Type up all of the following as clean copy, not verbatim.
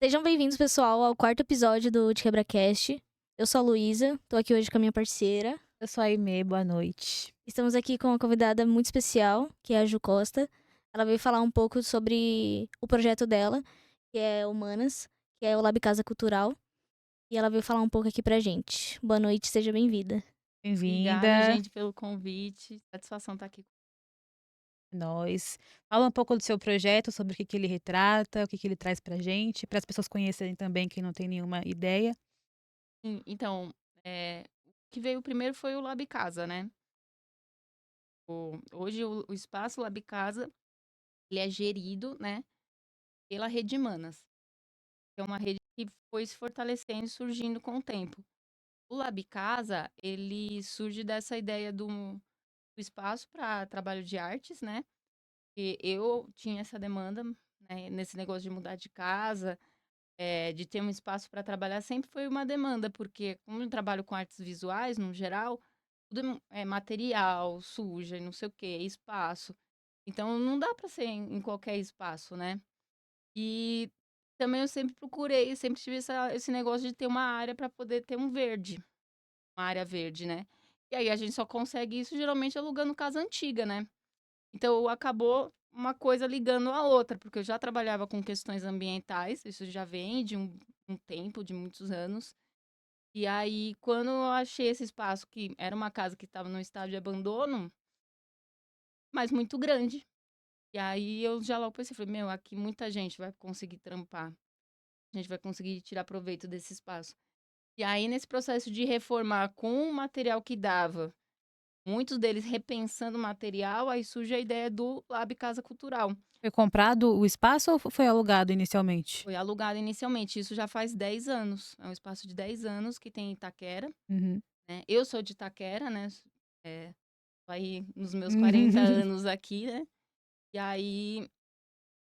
Sejam bem-vindos, pessoal, ao quarto episódio do De Quebracast. Eu sou a Luísa, tô aqui hoje com a minha parceira. Eu sou a Aimee, boa noite. Estamos aqui com uma convidada muito especial, que é a Ju Costa. Ela veio falar um pouco sobre o projeto dela, que é Humanas, que é o Lab Casa Cultural. E ela veio falar um pouco aqui pra gente. Boa noite, seja bem-vinda. Obrigada, Bem-vinda. gente, pelo convite. Satisfação estar aqui. Nós. Fala um pouco do seu projeto, sobre o que que ele retrata, o que que ele traz pra gente, para as pessoas conhecerem também quem não tem nenhuma ideia. Então, o que veio primeiro foi o Lab Casa, né? Hoje o espaço Lab Casa, ele é gerido, né, pela Rede Manas, que é uma rede que foi se fortalecendo e surgindo com o tempo. O Lab Casa, ele surge dessa ideia do espaço para trabalho de artes, né? E eu tinha essa demanda, né, nesse negócio de mudar de casa, de ter um espaço para trabalhar sempre foi uma demanda, porque como eu trabalho com artes visuais, no geral, tudo é material, suja e não sei o quê, espaço. Então não dá para ser em qualquer espaço, né? E também eu sempre procurei, sempre tive esse negócio de ter uma área para poder ter um verde, uma área verde, né? E aí a gente só consegue isso geralmente alugando casa antiga, né? Então acabou uma coisa ligando a outra, porque eu já trabalhava com questões ambientais, isso já vem de um tempo, de muitos anos. E aí, quando eu achei esse espaço, que era uma casa que estava num estado de abandono, mas muito grande. E aí eu já logo pensei, falei, meu, aqui muita gente vai conseguir trampar. A gente vai conseguir tirar proveito desse espaço. E aí, nesse processo de reformar com o material que dava, muitos deles repensando o material, aí surge a ideia do Lab Casa Cultural. Foi comprado o espaço ou foi alugado inicialmente? Foi alugado inicialmente, isso já faz 10 anos. É um espaço de 10 anos que tem em Itaquera, Uhum. né. Eu sou de Itaquera, né, tô aí nos meus 40 anos aqui, né. E aí,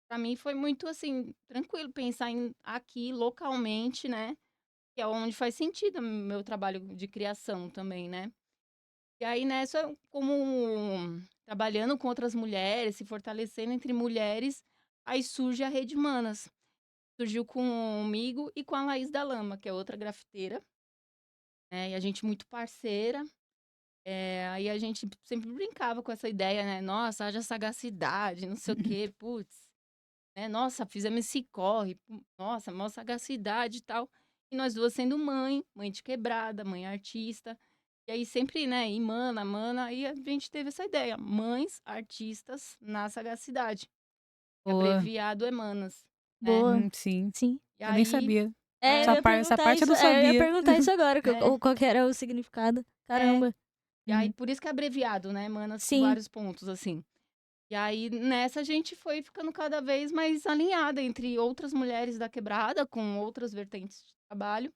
pra mim foi muito, assim, tranquilo pensar aqui localmente, né, que é onde faz sentido o meu trabalho de criação também, né. E aí nessa, como trabalhando com outras mulheres, se fortalecendo entre mulheres, aí surge a Rede Manas. Surgiu comigo e com a Laís da Lama, que é outra grafiteira, né, e a gente muito parceira. Aí a gente sempre brincava com essa ideia, né, "Nossa, haja sagacidade, não sei o quê, putz", né, "Nossa, fizemos esse corre, nossa, maior sagacidade e tal". E nós 2 sendo mãe de quebrada, mãe artista, e aí sempre, né, e mana, aí a gente teve essa ideia, mães artistas na sagacidade, que Boa. abreviado é Manas, né. Boa, Sim. sim. E Eu nem aí sabia. É, eu é, ia Essa perguntar parte eu isso, não eu ia sabia. perguntar isso agora, é. qual que era o significado. É. Caramba. E aí, Uhum. por isso que é abreviado, né, Manas com Sim. vários pontos, assim. E aí, nessa, a gente foi ficando cada vez mais alinhada entre outras mulheres da quebrada, com outras vertentes de trabalho.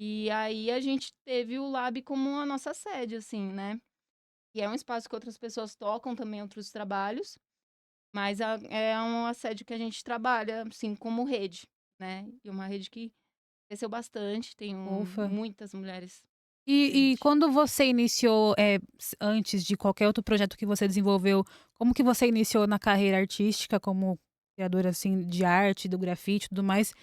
E aí, a gente teve o Lab como a nossa sede, assim, né. E é um espaço que outras pessoas tocam também outros trabalhos, mas é uma sede que a gente trabalha, assim, como rede, né. E uma rede que cresceu bastante, tem Ufa. muitas mulheres E presentes. quando você iniciou, antes de qualquer outro projeto que você desenvolveu, como que você iniciou na carreira artística como criadora, assim, de arte, do grafite e tudo mais?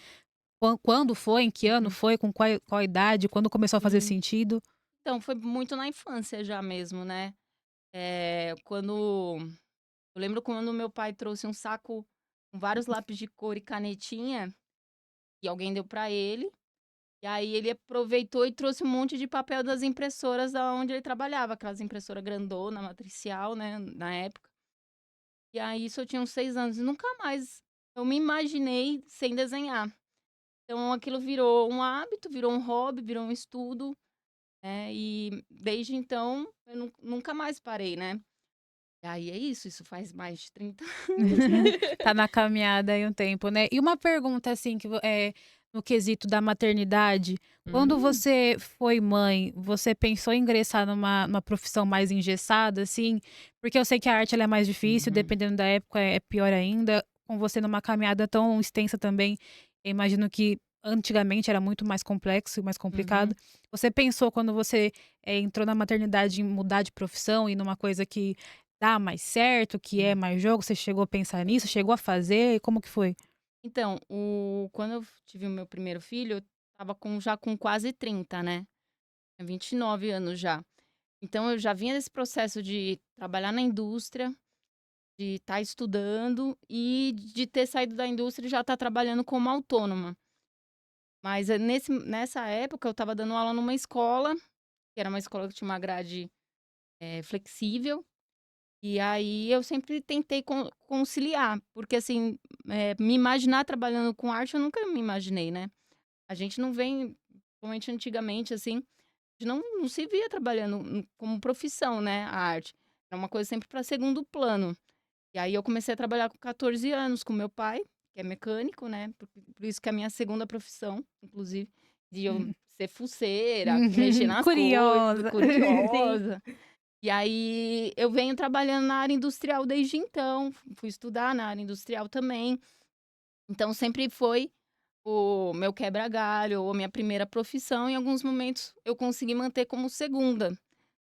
Quando foi? Em que ano Uhum. foi? Com qual idade? Quando começou a fazer Hum. sentido? Então, foi muito na infância já mesmo, né. Quando eu lembro quando meu pai trouxe um saco com vários lápis de cor e canetinha, e alguém deu pra ele, e aí ele aproveitou e trouxe um monte de papel das impressoras da onde ele trabalhava, aquelas impressora grandona, matricial, né, na época. E aí isso eu tinha uns 6 anos e nunca mais eu me imaginei sem desenhar. Então aquilo virou um hábito, virou um hobby, virou um estudo, né, e desde então eu nunca mais parei, né. E aí é isso faz mais de 30 anos, né. Tá na caminhada aí um tempo, né. E uma pergunta, assim, no quesito da maternidade, quando Hum. você foi mãe, você pensou em ingressar numa profissão mais engessada, assim? Porque eu sei que a arte ela é mais difícil, Uhum. dependendo da época é pior ainda. Com você numa caminhada tão extensa também, eu imagino que antigamente era muito mais complexo e mais complicado. Uhum. Você pensou quando você, entrou na maternidade em mudar de profissão e numa coisa que dá mais certo, que é Hum. mais jogo, você chegou a pensar nisso? Chegou a fazer? Como que foi? Então, quando eu tive o meu primeiro filho, eu estava já com quase 30, né? Tinha 29 anos já. Então, eu já vinha desse processo de trabalhar na indústria, de estar estudando e de ter saído da indústria e já estar trabalhando como autônoma. Mas nessa época, eu estava dando aula numa escola, que era uma escola que tinha uma grade flexível. E aí eu sempre tentei conciliar, porque assim, me imaginar trabalhando com arte, eu nunca me imaginei, né? A gente não vem, principalmente antigamente, assim, a gente não se via trabalhando como profissão, né? A arte. Era uma coisa sempre para segundo plano. E aí eu comecei a trabalhar com 14 anos com meu pai, que é mecânico, né? Por isso que é a minha segunda profissão, inclusive, de eu ser fuceira, mexer nas coisas, Curiosa. Sim. curiosa. E aí eu venho trabalhando na área industrial desde então, fui estudar na área industrial também. Então sempre foi o meu quebra-galho ou a minha primeira profissão. Em alguns momentos eu consegui manter como segunda,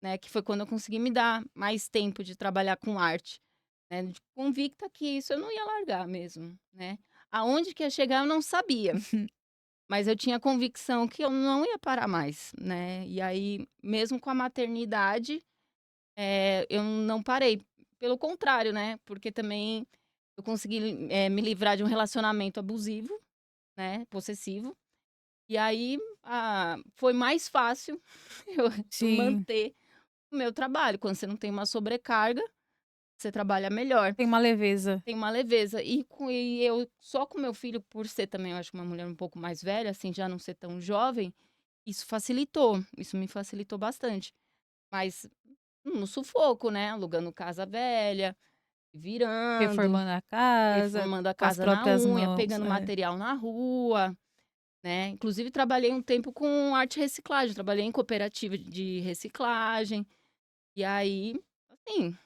né? Que foi quando eu consegui me dar mais tempo de trabalhar com arte, né? Convicta que isso eu não ia largar mesmo, né? Aonde que ia chegar eu não sabia, mas eu tinha convicção que eu não ia parar mais, né? E aí, mesmo com a maternidade, eu não parei. Pelo contrário, né, porque também eu consegui, me livrar de um relacionamento abusivo, né, possessivo. E aí, foi mais fácil eu Sim. manter o meu trabalho. Quando você não tem uma sobrecarga, você trabalha melhor, Tem uma leveza. tem uma leveza. E eu só com meu filho, por ser também, eu acho, uma mulher um pouco mais velha, assim, já não ser tão jovem, isso me facilitou bastante. Mas no sufoco, né, alugando casa velha, virando, Reformando a casa, reformando a com as casa na próprias unha, mãos. pegando É. material na rua, né. Inclusive trabalhei um tempo com arte e reciclagem, trabalhei em cooperativa de reciclagem, e aí, assim,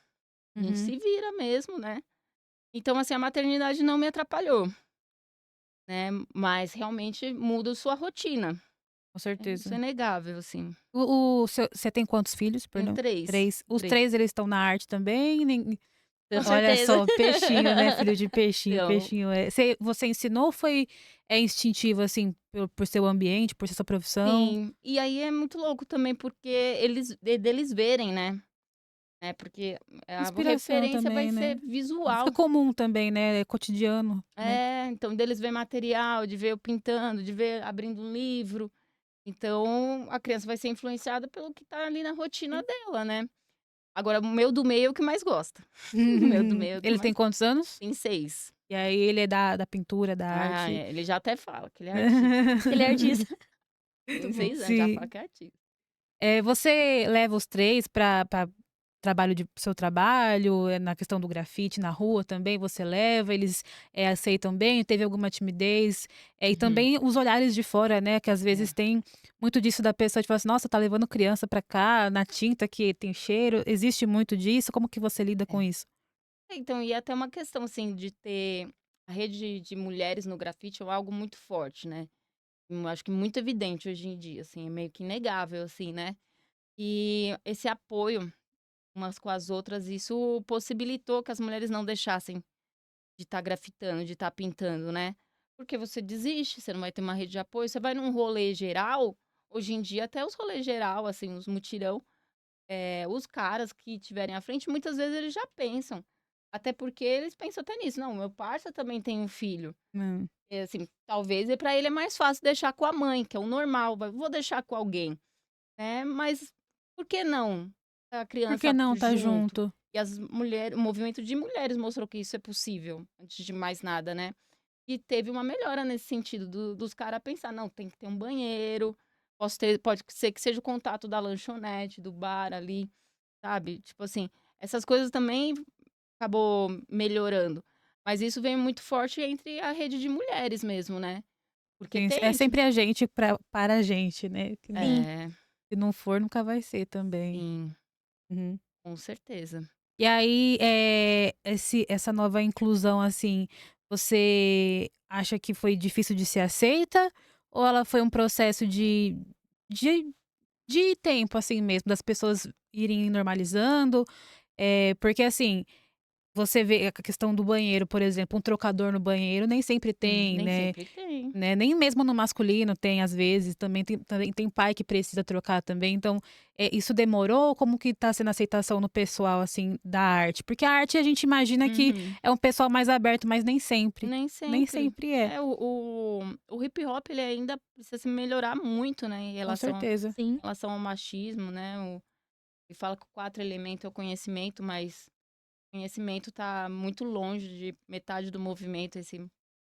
a gente Uhum. se vira mesmo, né. Então, assim, a maternidade não me atrapalhou, né, mas realmente muda sua rotina, Com isso é certeza. inegável, assim. Você tem quantos filhos, Tenho perdão? 3, 3. Os 3. 3 eles estão na arte também? Com Olha certeza. só, peixinho, né, filho de peixinho, Então, peixinho você ensinou ou foi, instintivo, assim, por seu ambiente, por ser sua profissão? sim. E aí é muito louco também, porque deles verem, né, porque a Inspiração referência vai também, ser né. Fica visual. comum também, né, é cotidiano, né. Então deles ver material, de ver eu pintando, de ver abrindo um livro. Então a criança vai ser influenciada pelo que tá ali na rotina Sim. dela, né. Agora o meu do meio é o que mais gosta. O meu do meio é o que Ele tem mais quantos anos? tem 6. E aí ele é da pintura, da arte? Ele já até fala que ele é artista. Ele é artista. Tem Muito bom. 6 anos, já fala Sim. que é artista. Você leva os 3 para trabalho de seu trabalho, na questão do grafite na rua também você leva, eles, aceitam bem? Teve alguma timidez? E Uhum. também os olhares de fora, né, que às vezes É. tem muito disso da pessoa, tipo assim: "Nossa, tá levando criança pra cá, na tinta que tem cheiro", existe muito disso? Como que você lida com É. isso? Então, e até uma questão, assim, de ter a rede de mulheres no grafite é algo muito forte, né. Acho que muito evidente hoje em dia, assim, é meio que inegável, assim, né. E esse apoio umas com as outras, isso possibilitou que as mulheres não deixassem de estar grafitando, de estar pintando, né. Porque você desiste, você não vai ter uma rede de apoio, você vai num rolê geral, hoje em dia até os rolês geral, assim, os mutirão, os caras que tiverem à frente, muitas vezes eles já pensam. Até porque eles pensam até nisso: "Não, meu parça também tem um filho". Hum. Assim, talvez para ele é mais fácil deixar com a mãe, que é o normal, vou deixar com alguém, né, mas por que não a Por que criança não tá junto? junto? E as mulheres o movimento de mulheres mostrou que isso é possível, antes de mais nada, né. E teve uma melhora nesse sentido dos cara pensar: "Não, tem que ter um banheiro, pode ser que seja o contato da lanchonete, do bar ali", sabe. Tipo assim, essas coisas também acabou melhorando. Mas isso vem muito forte entre a rede de mulheres mesmo, né. Porque Sim, é tem sempre a gente para a gente, né, que não Sim. é, se não for nunca vai ser também. sim, Uhum. com certeza. E aí, essa nova inclusão, assim, você acha que foi difícil de ser aceita ou ela foi um processo de de tempo, assim mesmo, das pessoas irem normalizando? Porque assim, você vê a questão do banheiro, por exemplo, um trocador no banheiro nem sempre tem, Nem né? sempre tem. Nem mesmo no masculino tem, às vezes, também tem pai que precisa trocar também. Então, isso demorou? Como que tá sendo a aceitação no pessoal, assim, da arte? Porque a arte a gente imagina que Uhum. é um pessoal mais aberto, mas nem sempre. Nem Nem sempre. sempre é, O hip hop, ele ainda precisa se melhorar muito, né, em com certeza. Sim, relação ao machismo, né, ele fala que o 4 elemento é o conhecimento, mas o conhecimento tá muito longe de metade do movimento,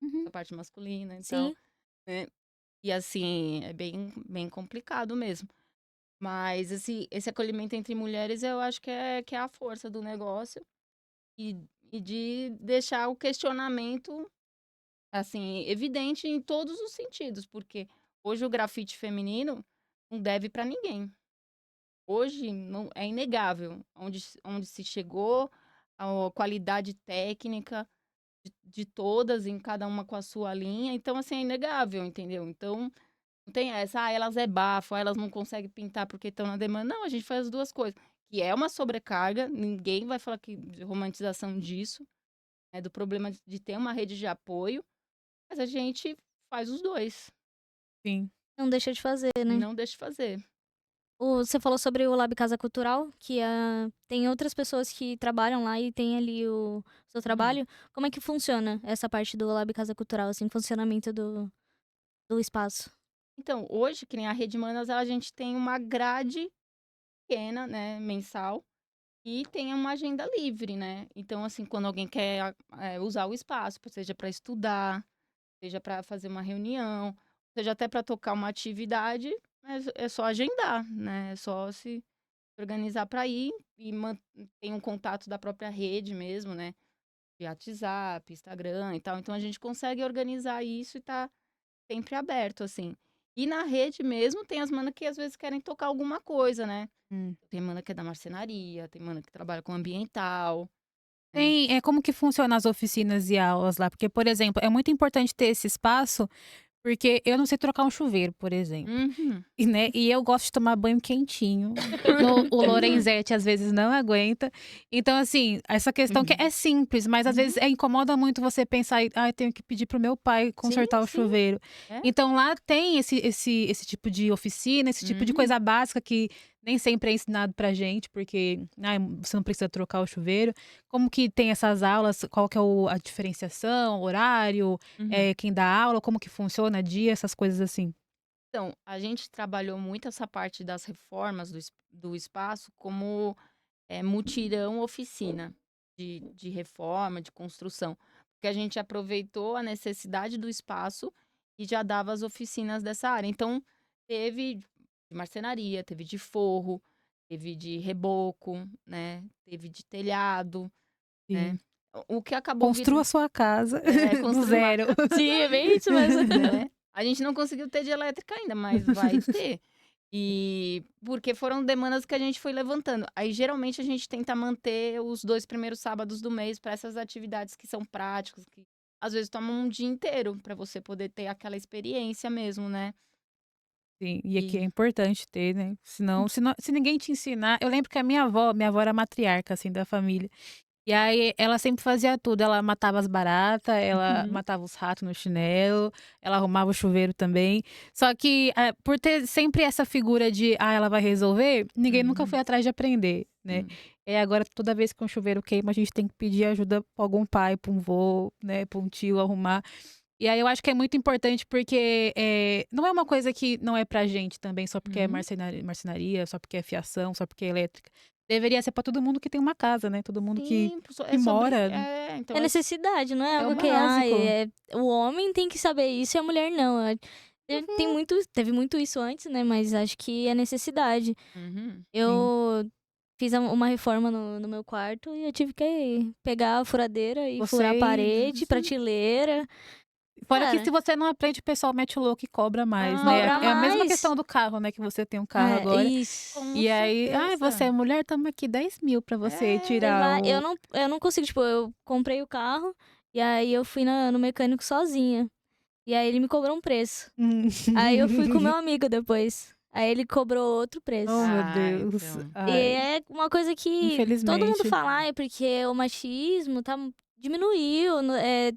Uhum. essa parte masculina e tal, sim. né. E assim, é bem complicado mesmo. Mas esse acolhimento entre mulheres eu acho que é a força do negócio e de deixar o questionamento, assim, evidente em todos os sentidos, porque hoje o grafite feminino não deve pra ninguém. Hoje não é inegável onde se chegou, a qualidade técnica de todas, em cada uma com a sua linha, então assim, é inegável, entendeu. Então, não tem essa: "Ah, elas é bafo, ah, elas não conseguem pintar porque estão na demanda", não, a gente faz as 2 coisas, que é uma sobrecarga, ninguém vai falar que de romantização disso, do problema de ter uma rede de apoio, mas a gente faz os 2, Sim. Não deixa de fazer, né? não deixa de fazer. Você falou sobre o Lab Casa Cultural, que tem outras pessoas que trabalham lá e tem ali o seu Uhum. trabalho. Como é que funciona essa parte do Lab Casa Cultural, assim, funcionamento do espaço? Então, hoje, que nem a Rede Manas, a gente tem uma grade pequena, né, mensal, e tem uma agenda livre, né. Então, assim, quando alguém quer, usar o espaço, seja para estudar, seja para fazer uma reunião, seja até para tocar uma atividade, é só agendar, né, é só se organizar para ir e tem um contato da própria rede mesmo, né, de WhatsApp, Instagram e tal, então a gente consegue organizar isso e tá sempre aberto, assim. E na rede mesmo tem as mana que às vezes querem tocar alguma coisa, né. Hum. Tem mana que é da marcenaria, tem mana que trabalha com ambiental, né. Como que funcionam as oficinas e aulas lá? Porque, por exemplo, é muito importante ter esse espaço, porque eu não sei trocar um chuveiro, por exemplo. Uhum. E eu gosto de tomar banho quentinho. O Lorenzetti às vezes não aguenta. Então, assim, essa questão que Uhum. é simples, mas às Uhum. vezes incomoda muito você pensar: "Ai, tenho que pedir pro meu pai Sim, consertar o sim. chuveiro". É. Então lá tem esse tipo de oficina, esse tipo de Uhum. coisa básica que nem sempre é ensinado pra gente, porque, ai, você não precisa trocar o chuveiro. Como que tem essas aulas? Qual que é a diferenciação, horário, Uhum. quem dá aula, como que funciona, dia, essas coisas assim? Então, a gente trabalhou muito essa parte das reformas do espaço como, mutirão oficina de reforma, de construção, porque a gente aproveitou a necessidade do espaço e já dava as oficinas dessa área. Então, teve de marcenaria, teve de forro, teve de reboco, né, teve de telhado, né. Sim. O que acabou Construa virando sua casa do construir uma zero. casa. Sim, é bem isso mesmo, né. A gente não conseguiu ter de elétrica ainda, mas vai ter. E porque foram demandas que a gente foi levantando. Aí, geralmente, a gente tenta manter os 2 primeiros sábados do mês para essas atividades que são práticas, que às vezes tomam um dia inteiro para você poder ter aquela experiência mesmo, né. Sim, e aqui é E importante ter, né, senão se ninguém te ensinar eu lembro que a minha avó era a matriarca, assim, da família. E aí ela sempre fazia tudo, ela matava as baratas, ela uhum, matava os ratos no chinelo, ela arrumava o chuveiro também. Só que, por ter sempre essa figura de: "Ah, ela vai resolver", ninguém nunca foi uhum, atrás de aprender, né. sim. Agora toda vez que um chuveiro queima, a gente tem que pedir ajuda pra algum pai, pra um vô, né, pra um tio arrumar. E aí eu acho que é muito importante porque, não é uma coisa que não é pra gente também, só porque é Uhum. marcenaria, só porque é fiação, só porque é elétrica. Deveria ser pra todo mundo que tem uma casa, né, todo mundo que Sim, que é sobre mora. então É necessidade, não é é o algo que, básico. o homem tem que saber isso e a mulher não. Uhum. Teve muito isso antes, né, mas acho que é necessidade. Uhum. Sim. Eu fiz uma reforma no meu quarto e eu tive que pegar a furadeira e furar a parede, Vocês prateleira. fora que se Cara, você não aprende, o pessoal mete o louco e cobra mais, né. Ah, cobra É a mesma questão mais. do carro, né, que você tem um carro agora, Isso. com e aí: "Ai, você certeza. é mulher, toma aqui 10.000 pra você É. tirar o". Eu não consigo, tipo, eu comprei o carro e aí eu fui no mecânico sozinha. E aí ele me cobrou um preço. Aí eu fui com meu amigo depois. Aí ele cobrou outro preço. Oh, meu Ah, Deus. então. E Ai, é uma coisa que todo mundo infelizmente. fala, "Ai, porque o machismo diminuiu,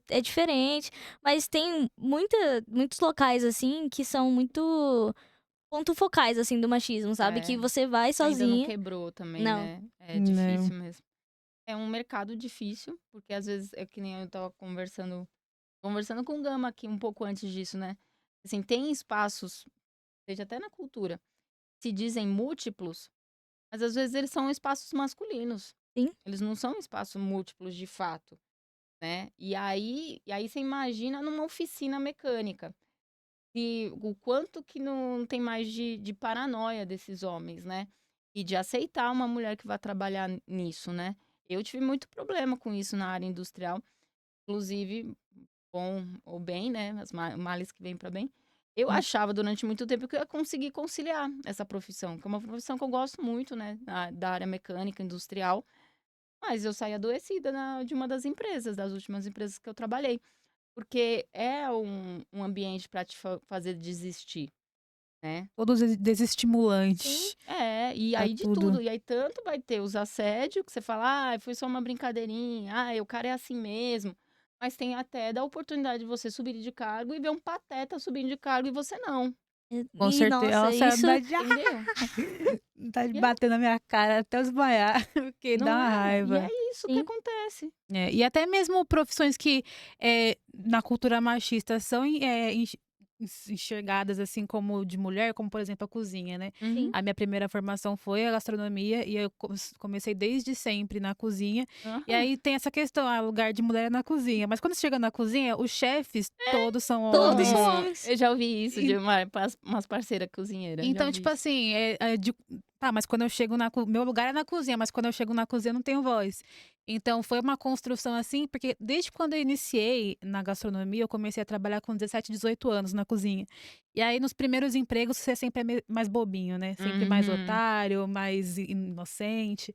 é diferente." Mas tem muitos locais, assim, que são muito ponto focais, assim, do machismo, sabe? Que É, você vai ainda não sozinha. quebrou também, Não. né? É Não. difícil mesmo. É um mercado difícil, porque às vezes é que nem eu tava conversando com o Gama aqui um pouco antes disso, né? Assim, tem espaços, seja até na cultura, se dizem múltiplos, mas às vezes eles são espaços masculinos. Sim. Eles não são espaços múltiplos de fato, né? E aí você imagina numa oficina mecânica. E o quanto que não tem mais de paranoia desses homens, né? E de aceitar uma mulher que vai trabalhar nisso, né? Eu tive muito problema com isso na área industrial, inclusive, bom ou bem, né? As males que vêm para bem. Eu achava durante muito tempo que eu ia conseguir conciliar essa profissão, que é uma profissão que eu gosto muito, né? Da área mecânica, industrial. Mas eu saí adoecida de uma das empresas, das últimas empresas que eu trabalhei. Porque é um ambiente para te fazer desistir, né? Todo Sim. desestimulante É, e pra aí de tudo. tudo. E aí tanto vai ter os assédios, que você fala, foi só uma brincadeirinha, o cara é assim mesmo. Mas tem até da oportunidade de você subir de cargo e ver um pateta subindo de cargo e você não, Com E, certeza. nossa, Nossa, dá isso de, entendeu? tá de E é, bater na minha cara até eu desmaiar, porque dá não uma é? E raiva. é isso que sim. acontece. É, e até mesmo profissões que na cultura machista são enxergadas assim como de mulher, como por exemplo a cozinha, né? Uhum. Sim. A minha primeira formação foi a gastronomia e eu comecei desde sempre na cozinha. E Aham. aí tem essa questão, lugar de mulher é na cozinha. Mas quando você chega na cozinha, os chefes todos são Todos são homens. homens. Eu já ouvi isso de E- umas parceiras cozinheiras, já Então, ouvi tipo isso. assim, tá, mas quando eu chego meu lugar é na cozinha, mas quando eu chego na cozinha eu não tenho voz. Então, foi uma construção assim, porque desde quando eu iniciei na gastronomia, eu comecei a trabalhar com 17, 18 anos na cozinha. E aí, nos primeiros empregos, você sempre é mais bobinho, né? Sempre mais Uhum. otário, mais inocente.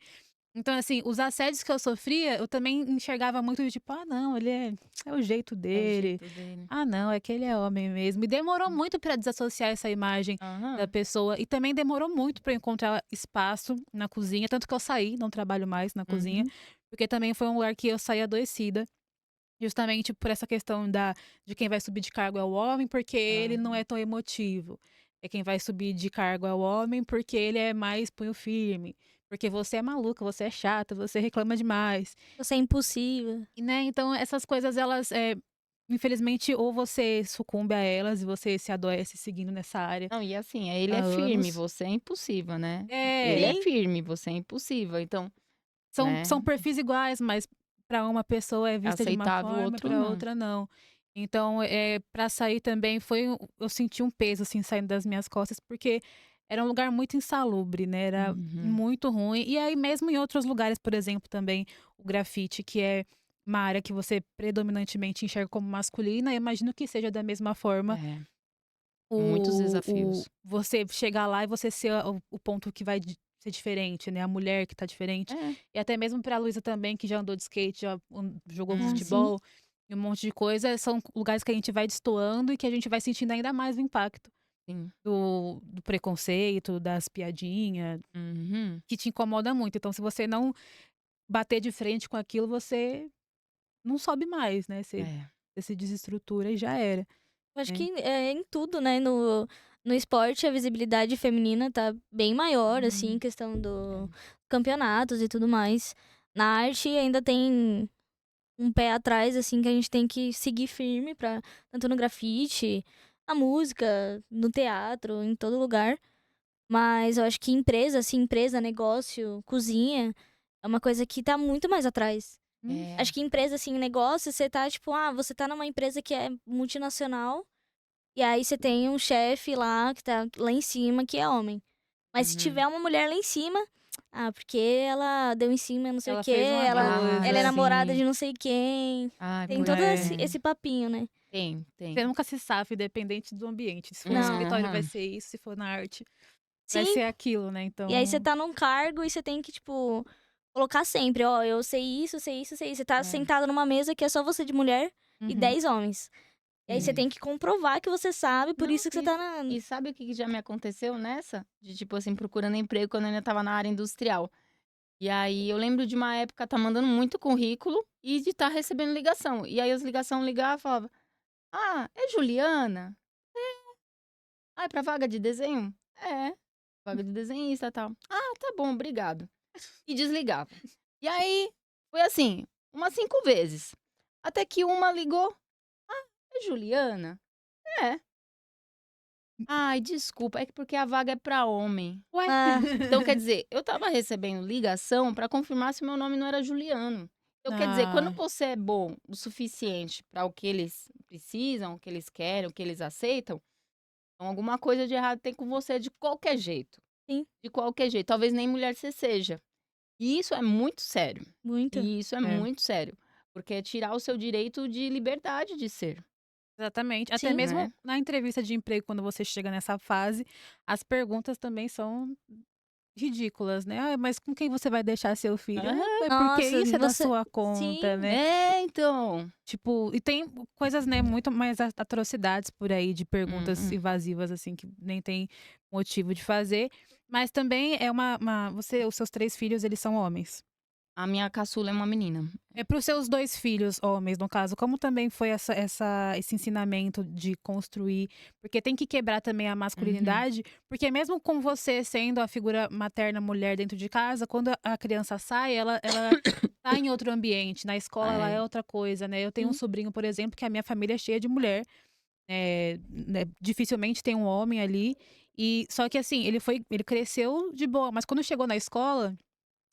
Então, assim, os assédios que eu sofria, eu também enxergava muito de tipo, não, ele é o jeito É o dele. jeito dele. Ah, não, é que ele é homem mesmo. E demorou muito para desassociar essa imagem da Aham. pessoa. E também demorou muito para encontrar espaço na cozinha. Tanto que eu saí, não trabalho mais na cozinha. Uhum. Porque também foi um lugar que eu saí adoecida. Justamente por essa questão de quem vai subir de cargo é o homem, porque ele não Aham. é tão emotivo. É quem vai subir de cargo é o homem, porque ele é mais punho firme. Porque você é maluca, você é chata, você reclama demais. Você é impossível. E, né, então essas coisas, elas, infelizmente, ou você sucumbe a elas e você se adoece seguindo nessa área Não, e assim, ele há é firme, anos. você é impossível, né. Ele É, é Sim. firme, você é impossível, então, são né, perfis iguais, mas para uma pessoa é é vista de uma aceitável, o forma, outro para não. outra não. Então, para sair também eu senti um peso, assim, saindo das minhas costas, porque era um lugar muito insalubre, né, era Uhum. muito ruim. E aí mesmo em outros lugares, por exemplo, também o grafite, que é uma área que você predominantemente enxerga como masculina, eu imagino que seja da mesma forma É, muitos o desafios. você chegar lá e você ser o ponto que vai ser diferente, né, a mulher que tá diferente. É. E até mesmo pra Luísa também, que já andou de skate, já jogou Ah, sim. futebol e um monte de coisa, são lugares que a gente vai destoando e que a gente vai sentindo ainda mais o impacto Sim. do preconceito, das piadinhas, Uhum. que te incomoda muito. Então se você não bater de frente com aquilo, você não sobe mais, né, É. você se desestrutura e já era, Eu acho né. que é em tudo, né? No esporte, a visibilidade feminina tá bem maior, assim, em Hum. questão É. do campeonatos e tudo mais. Na arte ainda tem um pé atrás, assim, que a gente tem que seguir firme pra, tanto no grafite, na música, no teatro, em todo lugar. Mas eu acho que empresa, assim, empresa, negócio, cozinha, é uma coisa que tá muito mais atrás. É. Acho que empresa, assim, negócio, você tá, tipo, você tá numa empresa que é multinacional, e aí você tem um chefe lá, que tá lá em cima, que é homem. Mas se Uhum. tiver uma mulher lá em cima, porque ela deu em cima, não sei o Ela quê, fez uma Ah, ela é coisa. namorada sim. de não sei quem. Ai, Tem pois todo É. é. esse papinho, né? Tem, Você tem. nunca se sabe, independente do ambiente. Se for no Não. escritório vai Aham. ser isso, se for na arte vai Sim. ser aquilo, né, E aí você então tá num cargo e você tem que, tipo, colocar sempre, ó, eu sei isso, sei isso, sei isso. Você tá É. sentado numa mesa que é só você de mulher e uhum. 10 homens. E aí você É. tem que comprovar que você sabe, por Não, isso que você tá na. e sabe o que já me aconteceu nessa? De, tipo assim, procurando emprego quando eu ainda estava na área industrial. E aí eu lembro de uma época tá mandando muito currículo e de estar recebendo ligação. E aí as ligações ligavam e falavam: Ah, é Juliana? Ah, é pra vaga de desenho? É, vaga de desenhista e tal. Ah, tá bom, obrigado. E desligava. E aí foi assim, umas 5 vezes. Até que uma ligou: É Juliana? É. Ai, desculpa, é que porque a vaga é pra homem. Ué? Ah, Então, quer dizer, eu estava recebendo ligação para confirmar se meu nome não era Juliano. Então, quer dizer, quando Ah, você é bom o suficiente para o que eles precisam, o que eles querem, o que eles aceitam, então alguma coisa de errado tem com você de qualquer jeito. sim, De qualquer jeito. Talvez nem mulher você seja. E isso é muito sério. muito. E isso é é. muito sério. Porque é tirar o seu direito de liberdade de ser, Exatamente. Até Sim. mesmo né? na entrevista de emprego, quando você chega nessa fase, as perguntas também são ridículas, né? "Ai, mas com quem você vai deixar seu filho?" Aham. É porque Nossa, isso é da você. sua conta, Sim. né? É, então. Tipo, e tem coisas, né, muito mais atrocidades por aí de perguntas Hum. invasivas, assim, que nem tem motivo de fazer. Mas também é os seus 3 filhos, eles são homens. A minha caçula é uma menina. É para os seus 2 filhos homens, no caso, como também foi esse ensinamento de construir, porque tem que quebrar também a Uhum. masculinidade, porque mesmo com você sendo a figura materna mulher dentro de casa, quando a criança sai, ela tá em outro ambiente, na escola ela É. é outra coisa, né. Eu tenho um Sim. sobrinho, por exemplo, que a minha família é cheia de mulher, né, dificilmente tem um homem ali, e só que assim, ele cresceu de boa, mas quando chegou na escola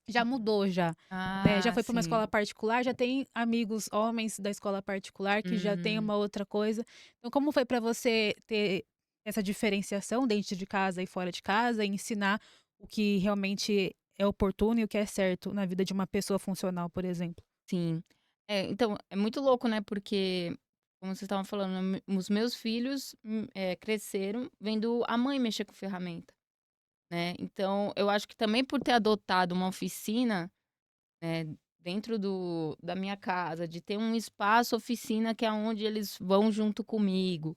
já mudou já, né, já Ah, foi para uma sim. escola particular, já tem amigos homens da escola particular que já tem Uhum. uma outra coisa. Então como foi para você ter essa diferenciação dentro de casa e fora de casa, e ensinar o que realmente é oportuno e o que é certo na vida de uma pessoa funcional, por exemplo? Sim. É, então, é muito louco, né, porque, como vocês estavam falando, os meus filhos, cresceram vendo a mãe mexer com ferramenta, né. Então, eu acho que também por ter adotado uma oficina, né, dentro da minha casa, de ter um espaço oficina que é onde eles vão junto comigo,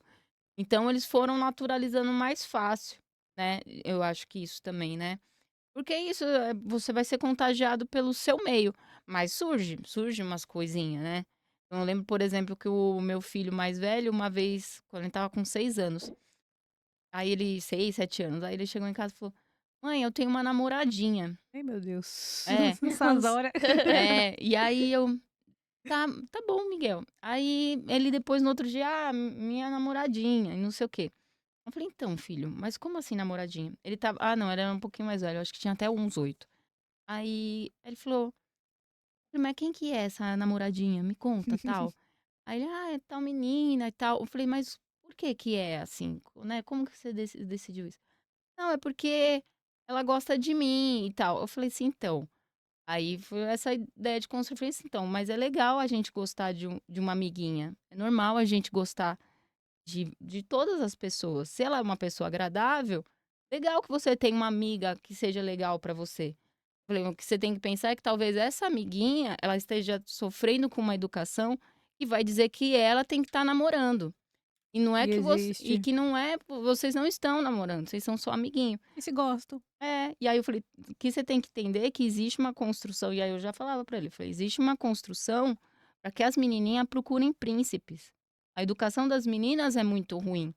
então eles foram naturalizando mais fácil, né, eu acho que isso também, né. Porque é isso, você vai ser contagiado pelo seu meio, mas surge umas coisinha, né. Então eu lembro, por exemplo, que o meu filho mais velho, uma vez, quando ele estava com 6 anos, aí ele 6, 7 anos, aí ele chegou em casa e falou: "Mãe, eu tenho uma namoradinha". Ai meu Deus, É, nessas Nossa. horas. e aí eu: Tá bom, Miguel". Aí ele depois no outro dia: "Ah, minha namoradinha", e não sei o quê. Eu falei: "Então filho, mas como assim namoradinha?". Ele estava não, ele era um pouquinho mais velho, eu acho que tinha até uns 8. Aí ele falou: "Mas quem que é essa namoradinha? Me conta, tal". Aí ele: "Ah, é tal menina e tal". Eu falei: "Mas por que que é assim, né, como que você decidiu isso?". "Não, é porque ela gosta de mim e tal". Eu falei assim: "Então". Aí foi essa ideia de construir, eu falei assim: "Então, mas é legal a gente gostar de uma amiguinha, é normal a gente gostar de todas as pessoas. Se ela é uma pessoa agradável, legal que você tenha uma amiga que seja legal pra você". Falei: "O que você tem que pensar é que talvez essa amiguinha, ela esteja sofrendo com uma educação que vai dizer que ela tem que estar namorando. E não é E que você e existe. que não é vocês não estão namorando, vocês são só amiguinho". E se gosto. É, e aí eu falei: "O que você tem que entender é que existe uma construção", e aí eu já falava pra ele, falei: "Existe uma construção para que as menininhas procurem príncipes. A educação das meninas é muito ruim.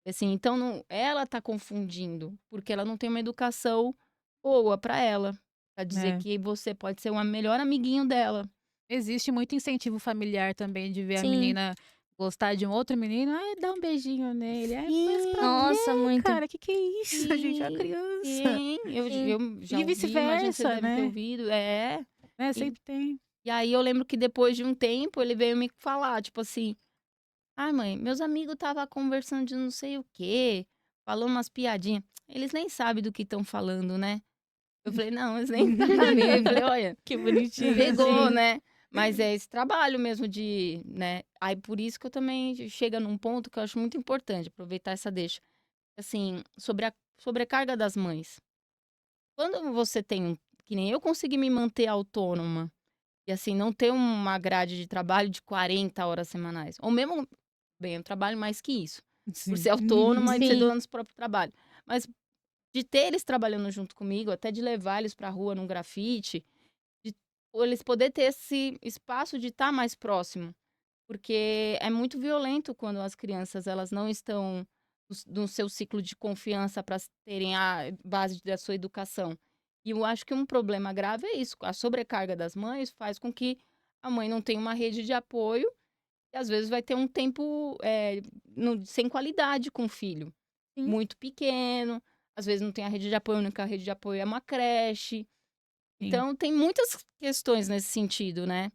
Assim, então não ela tá confundindo, porque ela não tem uma educação boa pra ela, pra dizer É. que você pode ser o melhor amiguinho dela". Existe muito incentivo familiar também de ver a Sim. menina gostar de um outro menino, "Ai, dá um beijinho nele", "Ai, mas pra Sim, quê, Nossa, muito. cara? Que é isso? A gente é uma sim, criança". sim, Sim. eu já E ouvi, imagino que você vice-versa, deve ter né, ouvido. É. né, E sempre tem. e aí eu lembro que depois de um tempo ele veio me falar, tipo assim: "Ai mãe, meus amigos estava conversando de não sei o quê, falando umas piadinha". Eles nem sabem do que estão falando, né. Eu falei: "Não, eles nem sabem". Eu falei: "Olha, Que bonitinho, pegou, sim. né". Mas é esse trabalho mesmo de, né, aí por isso que eu também chega num ponto que eu acho muito importante, aproveitar essa deixa, assim, sobre a sobrecarga das mães. Quando você tem que nem eu consegui me manter autônoma, e assim, não ter uma grade de trabalho de 40 horas semanais, ou mesmo bem, eu trabalho mais que isso. Por Sim. ser autônoma e ser Sim. dona do próprio trabalho. Mas de ter eles trabalhando junto comigo, até de levar eles pra rua num grafite, de eles poder ter esse espaço de estar mais próximo. Porque é muito violento quando as crianças elas não estão no seu ciclo de confiança para terem a base da sua educação. E eu acho que um problema grave é isso, a sobrecarga das mães faz com que a mãe não tenha uma rede de apoio e às vezes vai ter um tempo sem qualidade com o filho, Sim. muito pequeno, às vezes não tem a rede de apoio, a única rede de apoio é uma creche. Sim. Então tem muitas questões nesse sentido, né?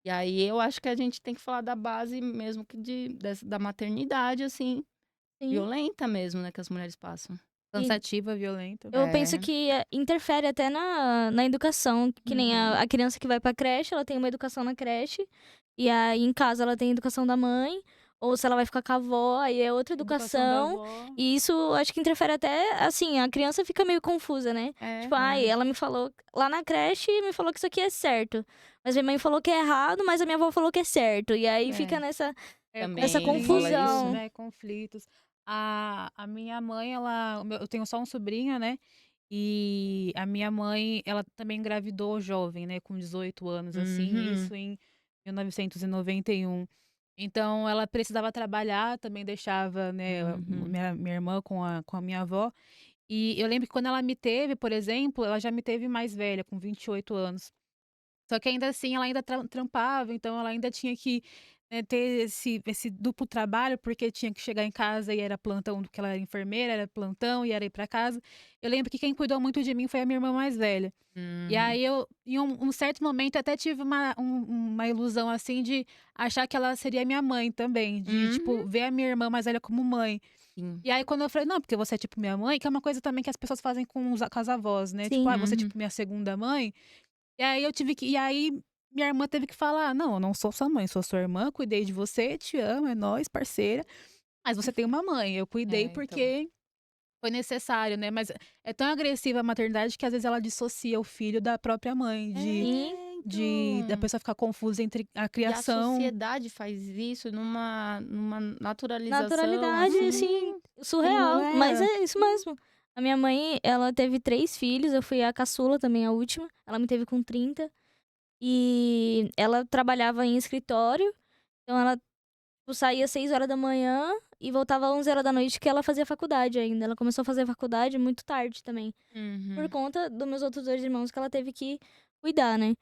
E aí eu acho que a gente tem que falar da base mesmo que da maternidade, assim, Sim. violenta mesmo, né, que as mulheres passam. Cansativa, violenta. Eu penso É. que interfere até na educação, que nem a criança que vai pra creche, ela tem uma educação na creche, e aí em casa ela tem a educação da mãe, ou se ela vai ficar com a avó, aí é outra da educação, avó. e isso acho que interfere até, assim, a criança fica meio confusa, né? É. Tipo, ai, ela me falou, lá na creche, me falou que isso aqui é certo, mas minha mãe falou que é errado, mas a minha avó falou que é certo, e aí fica nessa... Também essa rola confusão. isso. Né, conflitos. A minha mãe, eu tenho só um sobrinho, né? E a minha mãe, ela também engravidou jovem, né? Com 18 anos, assim, Uhum. isso em 1991. Então, ela precisava trabalhar, também deixava, né, Uhum. minha irmã com a minha avó. E eu lembro que quando ela me teve, por exemplo, ela já me teve mais velha, com 28 anos. Só que ainda assim ela ainda trampava, então ela ainda tinha que, né, ter esse duplo trabalho, porque tinha que chegar em casa e era plantão, porque ela era enfermeira, era plantão e era ir pra casa. Eu lembro que quem cuidou muito de mim foi a minha irmã mais velha. E Uhum. aí eu, em um certo momento, até tive uma ilusão assim de achar que ela seria minha mãe também, de tipo, ver a minha irmã mais velha como mãe. Sim. E aí quando eu falei, não, porque você é tipo minha mãe, que é uma coisa também que as pessoas fazem com as avós, né? Tipo, Sim. você é Uhum. tipo minha segunda mãe. E aí minha irmã teve que falar: "Não, eu não sou sua mãe, sou sua irmã, cuidei de você, te amo, é nóis, parceira, mas você tem uma mãe, eu cuidei Então. porque foi necessário, né". Mas é tão agressiva a maternidade que às vezes ela dissocia o filho da própria mãe, Sim. da Então. pessoa ficar confusa entre a E a criação. sociedade faz isso numa naturalização, Naturalidade, assim, assim, Como surreal. Mas é. é isso mesmo. A minha mãe, ela teve 3 filhos, eu fui a caçula também, a última. Ela me teve com 30. E ela trabalhava em escritório, então ela, tipo, saía 6 horas da manhã e voltava 11 horas da noite, que ela fazia faculdade ainda. Ela começou a fazer faculdade muito tarde também, por conta dos meus outros 2 irmãos que ela teve que cuidar, né.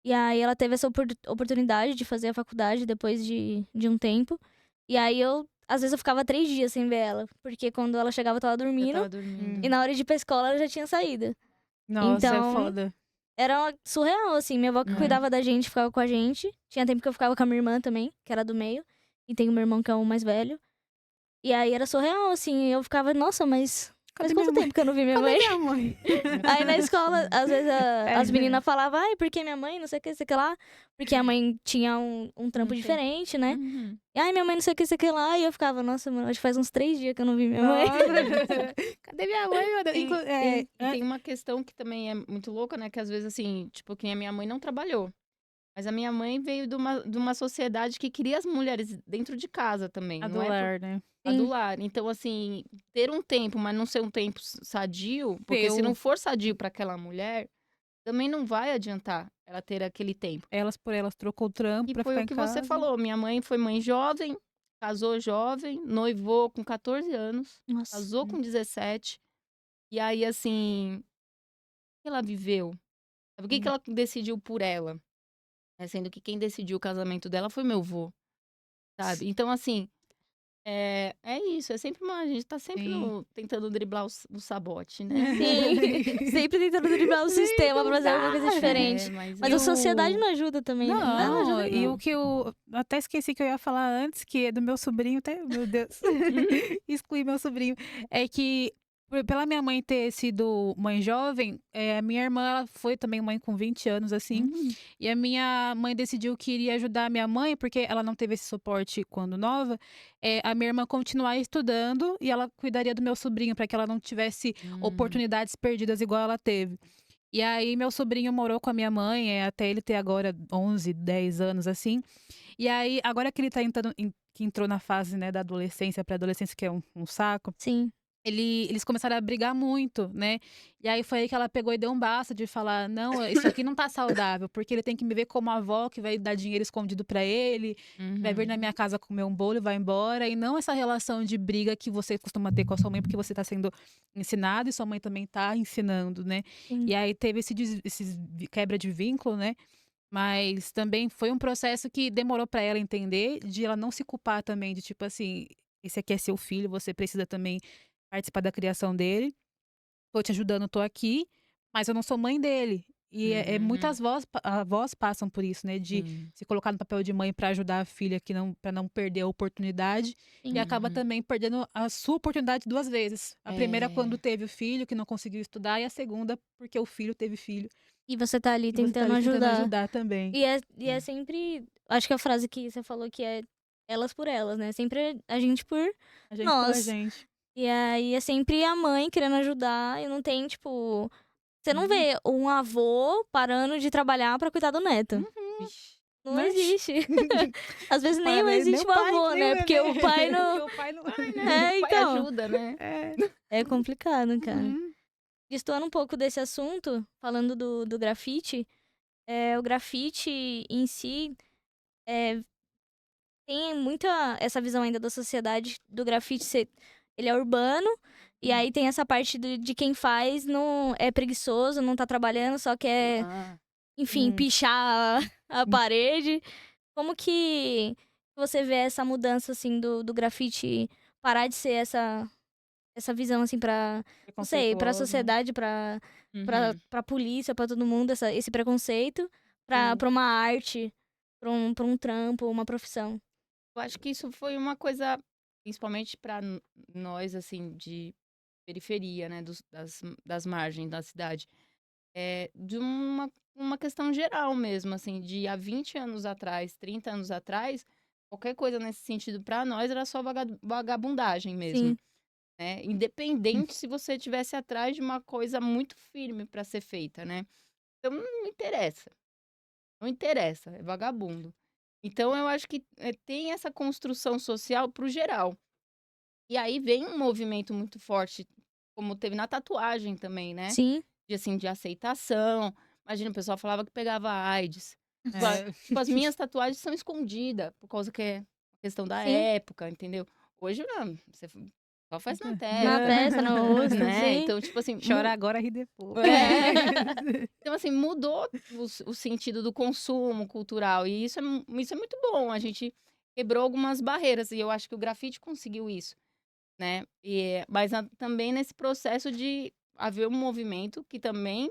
E aí ela teve essa oportunidade de fazer a faculdade depois de um tempo. E aí às vezes eu ficava 3 dias sem ver ela, porque quando ela chegava eu estava Eu dormindo, tava dormindo. e na hora de ir pra escola ela já tinha saído. Nossa, é Então, foda. era surreal, assim, minha avó que cuidava da gente, ficava com a gente. Tinha tempo que eu ficava com a minha irmã também, que era do meio, e tem o meu irmão que é o mais velho. E aí era surreal, assim, eu ficava, nossa, mas Cadê quanto minha mãe? tempo que eu não vi minha Cadê mãe? minha mãe? Aí na escola, às vezes as É. meninas falavam, ai, porque minha mãe, não sei o que, sei o que lá. Porque a mãe tinha um trampo diferente, né? Uhum. E ai, minha mãe, não sei o que, sei o que lá. E eu ficava, nossa, mano, acho que faz uns 3 dias que eu não vi minha mãe. Nossa. Cadê minha mãe, meu Deus? E tem uma questão que também é muito louca, né? Que às vezes, assim, tipo, que nem a minha mãe não trabalhou. Mas a minha mãe veio de uma sociedade que queria as mulheres dentro de casa também. Não é Adular, né? Sim. adular. Então, assim, ter um tempo, mas não ser um tempo sadio, porque se Eu- não for sadio para aquela mulher, também não vai adiantar ela ter aquele tempo. Elas por elas trocou o trampo E pra foi ficar o em que você casa. falou. Minha mãe foi mãe jovem, casou jovem, noivou com 14 anos, Nossa. casou com 17. E aí, assim, o que ela viveu? Sabe, o que ela decidiu por ela? Sendo que quem decidiu o casamento dela foi meu avô, sabe? Então, assim, é isso. É sempre a gente tá sempre Sim. tentando driblar o sabote, né? Sim, sempre tentando driblar o sistema pra fazer alguma coisa diferente. Mas E a sociedade o não ajuda também, né? Nada Não, ajuda. e o que eu até esqueci que eu ia falar antes, que é do meu sobrinho, até, meu Deus, excluí meu sobrinho, é que pela minha mãe ter sido mãe jovem, a minha irmã ela foi também mãe com 20 anos, assim, e a minha mãe decidiu que iria ajudar a minha mãe, porque ela não teve esse suporte quando nova, a minha irmã continuar estudando e ela cuidaria do meu sobrinho, para que ela não tivesse oportunidades perdidas igual ela teve. E aí meu sobrinho morou com a minha mãe, até ele ter agora 11, 10 anos, assim. E aí, agora que ele tá entrando que entrou na fase, né, da adolescência, pré-adolescência, que é um saco, Sim. eles começaram a brigar muito, né. E aí foi aí que ela pegou e deu um basta de falar: "Não, isso aqui não tá saudável, porque ele tem que me ver como a avó que vai dar dinheiro escondido pra ele, que vai vir na Uhum. minha casa comer um bolo e vai embora, e não essa relação de briga que você costuma ter com a sua mãe, porque você tá sendo ensinado e sua mãe também tá ensinando, né". Sim. E aí teve quebra de vínculo, né, mas também foi um processo que demorou pra ela entender, de ela não se culpar também, de tipo assim: "Esse aqui é seu filho, você precisa também participar da criação dele. Tô te ajudando, tô aqui, mas eu não sou mãe dele". E Uhum. muitas avós passam por isso, né, de Sim. se colocar no papel de mãe pra ajudar a filha que não para não perder a oportunidade, e Sim. acaba Uhum. também perdendo a sua oportunidade 2 vezes. A primeira quando É. teve o filho, que não conseguiu estudar, e a segunda porque o filho teve filho, E você tá ali e você tá tentando ali tentando ajudar. ajudar também. E é sempre acho que a frase que você falou que é elas por elas, né, sempre a gente por A gente pela nós. gente. E aí é sempre a mãe querendo ajudar e não tem, tipo você não Uhum. vê um avô parando de trabalhar pra cuidar do neto. Uhum. Ixi, não Mas existe. Às vezes nem nem existe o o pai, avô, nem né, o porque o pai neném, porque não o pai não Pai, né? O é, pai então, ajuda, né? é. é complicado, cara. Uhum. Destoando um pouco desse assunto, falando do grafite, o grafite em si, eh, tem muita essa visão ainda da sociedade do grafite ser ele é urbano, e aí tem essa parte de quem faz não é preguiçoso, não tá trabalhando, só quer, Ah, enfim, Hum. pichar a parede. Como que você vê essa mudança, assim, do grafite parar de ser essa visão, assim, pra não sei, pra Preconceituosa. sociedade, uhum. pra polícia, pra todo mundo, esse preconceito, Sim. pra uma arte, pra um trampo, uma profissão? Eu acho que isso foi uma coisa, principalmente para nós, assim, de periferia, né, das margens da cidade. De uma questão geral mesmo, assim, de há 20 anos atrás, 30 anos atrás, qualquer coisa nesse sentido para nós era só vagabundagem mesmo, Sim, né? Independente se você tivesse atrás de uma coisa muito firme para ser feita, né? Então não interessa, não interessa, é vagabundo. Então eu acho que tem essa construção social pro geral. E aí vem um movimento muito forte, como teve na tatuagem também, né? sim. De, assim, de aceitação. Imagina, o pessoal falava que pegava AIDS. É. Tipo, as minhas tatuagens são escondidas, por causa que é questão da Sim. época, entendeu? Hoje não, você só faz na Na testa, testa, no rosto, né? sim. Então, tipo assim, Chora agora, ri depois. é. Então, assim, mudou o sentido do consumo cultural. E isso é muito bom. A gente quebrou algumas barreiras. E eu acho que o grafite conseguiu isso, né? Mas também nesse processo de haver um movimento que também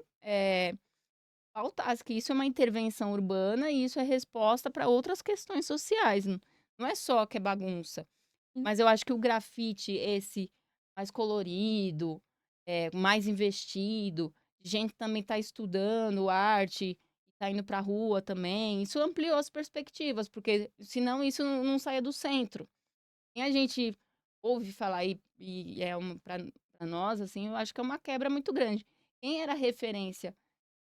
pautasse que isso é uma intervenção urbana e isso é resposta para outras questões sociais. Não é só que é bagunça. Sim. Mas eu acho que o grafite, esse mais colorido, mais investido, gente também está estudando arte, está indo para a rua também. Isso ampliou as perspectivas, porque senão isso não saia do centro. E a gente ouve falar e para nós, assim, eu acho que é uma quebra muito grande. Quem era referência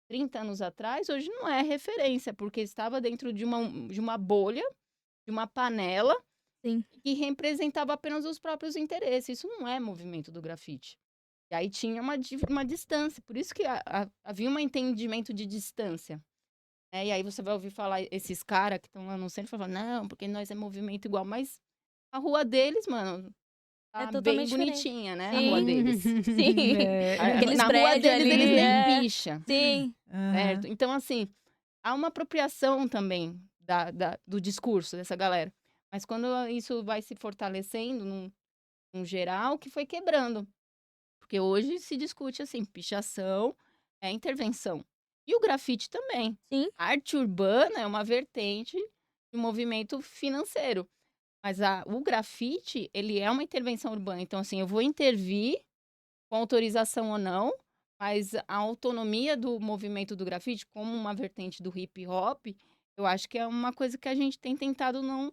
30 anos atrás, hoje não é referência, porque estava dentro de uma bolha, de uma panela, Sim. que representava apenas os próprios interesses. Isso não é movimento do grafite. E aí tinha uma distância, por isso que havia um entendimento de distância. Né? E aí você vai ouvir falar esses caras que estão lá no centro falando, não, porque nós é movimento igual, mas a rua deles, mano, É tá bem totalmente diferente. bonitinha, né? A rua Sim, deles. sim. Aqueles Na rua prédios deles, eles ali, nem picham, sim. certo? Aham. Então, assim, há uma apropriação também do discurso dessa galera. Mas quando isso vai se fortalecendo num geral, que foi quebrando. Porque hoje se discute assim, pichação é intervenção. E o grafite também. Sim, A arte urbana é uma vertente de um movimento financeiro. Mas o grafite, ele é uma intervenção urbana. Então, assim, eu vou intervir com autorização ou não, mas a autonomia do movimento do grafite, como uma vertente do hip hop, eu acho que é uma coisa que a gente tem tentado não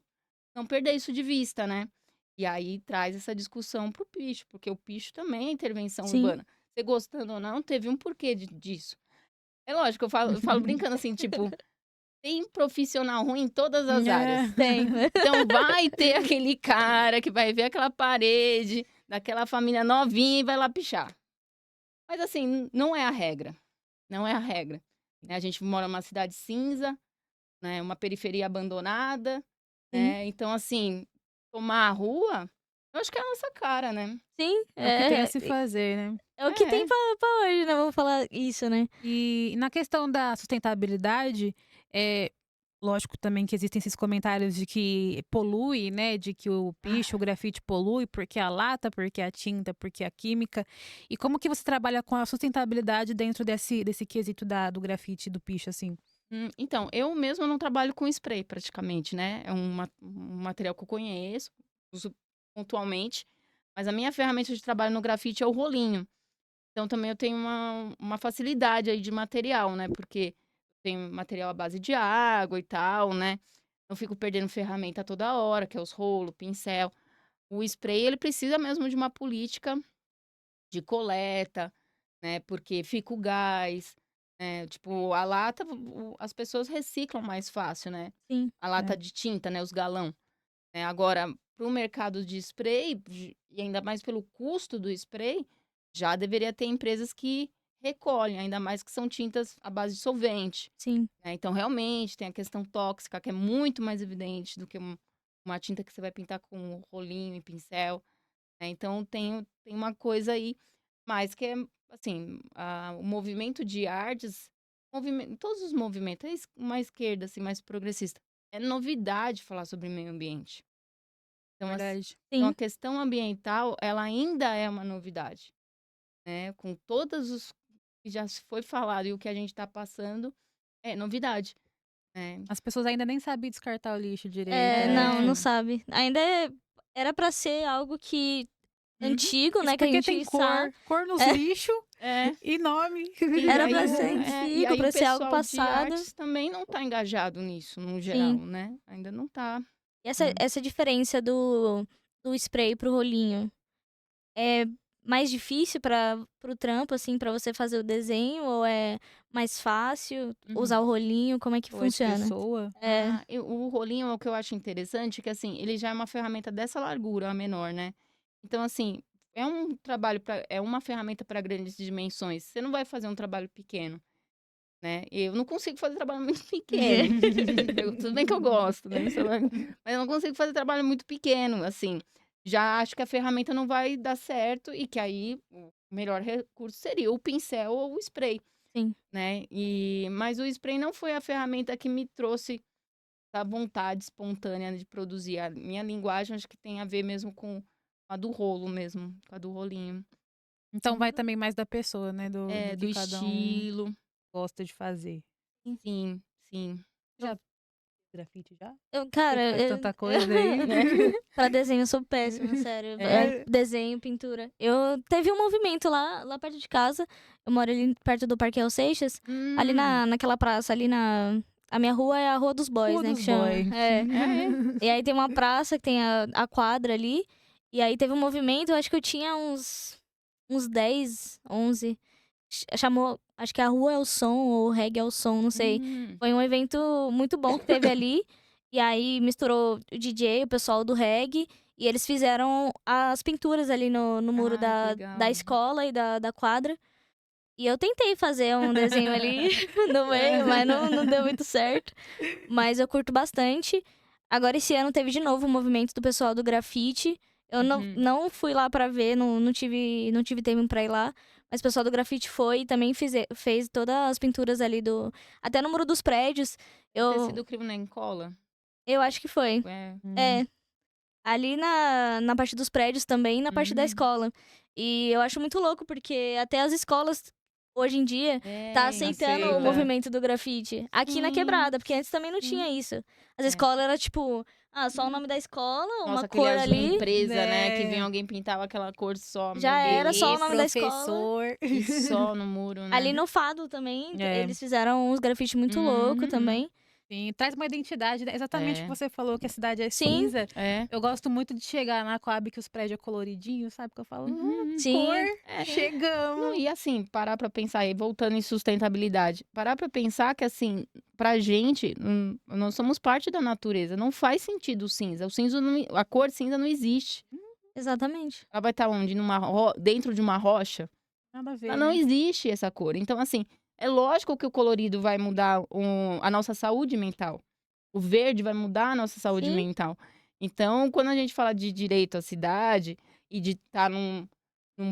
perder isso de vista, né? E aí traz essa discussão pro picho, porque o picho também é intervenção sim. urbana. Você gostando ou não, teve um porquê disso. É lógico, eu falo brincando assim, tipo, tem profissional ruim em todas as áreas. Tem. Então vai ter aquele cara que vai ver aquela parede daquela família novinha e vai lá pichar. Mas assim, não é a regra, não é a regra, né, a gente mora numa cidade cinza, né, uma periferia abandonada, Sim, né, então assim, tomar a rua, eu acho que é a nossa cara, né. sim. É o que tem a se fazer, né? É o que tem É. pra hoje, né, vamos falar isso, né. E na questão da sustentabilidade, lógico também que existem esses comentários de que polui, né, de que o picho, o Ah, grafite polui, porque a lata, porque a tinta, porque a química. E como que você trabalha com a sustentabilidade dentro desse quesito do grafite e do picho, assim? então, eu mesma não trabalho com spray praticamente, né, é um material que eu conheço, uso pontualmente, mas a minha ferramenta de trabalho no grafite é o rolinho. Então também eu tenho uma facilidade aí de material, né, porque tenho material à base de água e tal, né, não fico perdendo ferramenta toda hora, que é os rolos, pincel. O spray ele precisa mesmo de uma política de coleta, né, porque fica o gás, né, tipo a lata as pessoas reciclam mais fácil, né, Sim. a lata É. de tinta, né, os galão. Agora para o mercado de spray, e ainda mais pelo custo do spray, já deveria ter empresas que recolhem, ainda mais que são tintas à base de solvente, Sim, né, então realmente tem a questão tóxica que é muito mais evidente do que uma tinta que você vai pintar com rolinho e pincel, né, então tem uma coisa aí, mas que é, assim, o movimento de artes, todos os movimentos, uma esquerda, assim, mais progressista, é novidade falar sobre meio ambiente. Então, Verdade. então a sim. questão ambiental, ela ainda é uma novidade, né, com todos os que já se foi falado e o que a gente está passando, é novidade, né. As pessoas ainda nem sabem descartar o lixo direito, É, né? não, não É. sabe. Ainda era pra ser algo que Uhum. antigo, Isso né, que a porque tem gente sabe. cor nos É, lixos É. e nome. E era aí pra o ser e antigo, aí o pra ser algo pessoal de passado. artes também não tá engajado nisso, no geral, Sim. né, ainda não tá. E essa diferença do spray pro rolinho, é mais difícil para o trampo, assim, pra você fazer o desenho ou é mais fácil Uhum. usar o rolinho? Como é que Ou a funciona? pessoa. É. O rolinho é o que eu acho interessante, que assim, ele já é uma ferramenta dessa largura, a menor, né. Então assim, é uma ferramenta para grandes dimensões, você não vai fazer um trabalho pequeno, né. Eu não consigo fazer trabalho muito pequeno. Tudo bem que eu gosto, né, mas eu não consigo fazer trabalho muito pequeno, assim. Já acho que a ferramenta não vai dar certo e que aí o melhor recurso seria o pincel ou o spray, Sim. né. Mas o spray não foi a ferramenta que me trouxe a vontade espontânea de produzir. A minha linguagem acho que tem a ver mesmo com a do rolo mesmo, com a do rolinho. Então vai também mais da pessoa, né? Do É, do que cada um estilo. gosta de fazer. Sim, sim. Você já fez grafite já? Você Cara, que faz tanta coisa aí. pra desenho eu sou péssima, sério. É. Desenho, pintura. Eu teve um movimento lá perto de casa. Eu moro ali perto do Parque El Seixas, ali Hum. naquela praça, ali na. A minha rua é a Rua dos Boys, Rua né? dos Que chama. boy. É. É, é. E aí tem uma praça que tem a quadra ali. E aí teve um movimento, eu acho que eu tinha uns 10, 11. Chamou, acho que a Rua é o Som, ou o Reggae é o Som, não sei. Hum. Foi um evento muito bom que teve ali. E aí misturou o DJ, o pessoal do reggae. E eles fizeram as pinturas ali no muro Ai, que da legal. escola e da quadra. E eu tentei fazer um desenho ali no meio, mas não deu muito certo. Mas eu curto bastante. Agora, esse ano teve de novo o movimento do pessoal do grafite. Eu Uhum. não fui lá pra ver, não tive tempo pra ir lá. Mas o pessoal do grafite foi e também fez todas as pinturas ali do. Até no muro dos prédios. O Eu, tecido crime na cola? eu acho que foi. É. É. Ali na parte dos prédios também e na parte da Hum. escola. E eu acho muito louco, porque até as escolas, hoje em dia, tá É, aceitando o Aceita. movimento do grafite. Aqui na sim, quebrada, porque antes também não sim. tinha isso. As É. escolas era tipo, só o nome da escola, uma Nossa, aquele cor azul ali, empresa, né, que vinha Né? alguém pintava aquela cor só, meu já era só o Deus. nome da escola. Professor. E só no muro, Ali né. no Fado também, É. eles fizeram uns grafites muito louco Uhum. também. Sim, traz uma identidade, né, exatamente o que É, você falou que a cidade é Sim, cinza. é. Eu gosto muito de chegar na Coab que os prédios é coloridinho, sabe, que eu falo: Uhum. cor, sim, É. Não, chegamos". e assim, parar pra pensar aí, voltando em sustentabilidade, parar pra pensar que assim, pra gente, nós somos parte da natureza, não faz sentido o cinza não a cor cinza não existe. exatamente. Ela vai estar onde? Dentro de uma rocha? Nada a Ela ver, não né. existe essa cor. Então assim, é lógico que o colorido vai mudar a nossa saúde mental. O verde vai mudar a nossa saúde Sim, mental. Então, quando a gente fala de direito à cidade e de estar num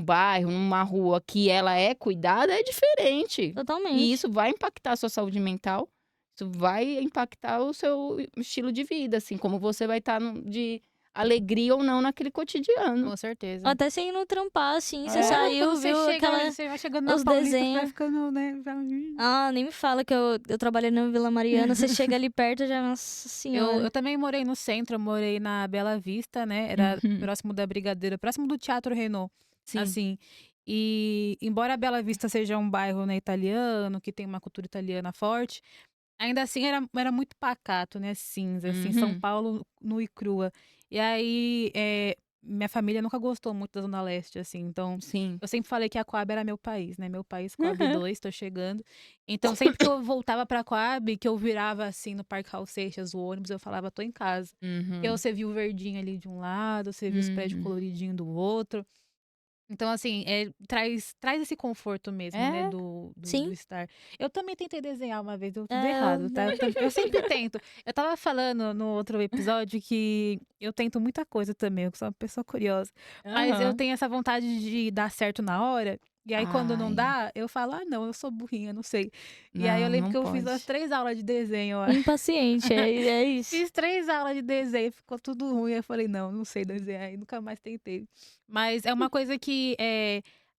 bairro, numa rua que ela é cuidada, é diferente. E totalmente. isso vai impactar a sua saúde mental, isso vai impactar o seu estilo de vida, assim, como você vai estar de alegria ou não naquele cotidiano. Com certeza. Até sem ir no trampar, assim, você É, Quando saiu, viu você vai chegando na os Paulista, você vai desenhos. ficando, né, fala: Ah, nem me fala que eu trabalhei na Vila Mariana, você chega ali perto já, nossa Eu senhora. também morei no centro, eu morei na Bela Vista, né, era Uhum. próximo da Brigadeiro, próximo do Teatro Renault, Sim. assim. E embora a Bela Vista seja um bairro, né, italiano, que tem uma cultura italiana forte, ainda assim era muito pacato, né, cinza, assim, São Uhum. Paulo nua e crua. E aí, minha família nunca gostou muito da Zona Leste, assim, então Sim. eu sempre falei que a Coab era meu país, né, meu país, Coab 2, tô chegando. Então sempre que eu voltava pra Coab, que eu virava, assim, no Parque Raul Seixas, o ônibus, eu falava: "Tô em casa". Porque Uhum. você viu o verdinho ali de um lado, você viu os prédios Uhum. coloridinho do outro. Então, assim, traz esse conforto mesmo, né, É. do Sim, estar. Eu também tentei desenhar uma vez, deu tudo é, errado, tá. Eu sempre tento. Eu estava falando no outro episódio que eu tento muita coisa também, eu sou uma pessoa curiosa, mas eu Aham. tenho essa vontade de dar certo na hora, e aí quando não Ai, dá, eu falo: "Ah não, eu sou burrinha, não sei". E aí eu não, lembro não que eu fiz umas pode. 3 aulas de desenho, eu acho. impaciente, é isso. Fiz 3 aulas de desenho, ficou tudo ruim, eu falei: "Não, não sei desenhar", e nunca mais tentei. Mas é uma coisa que,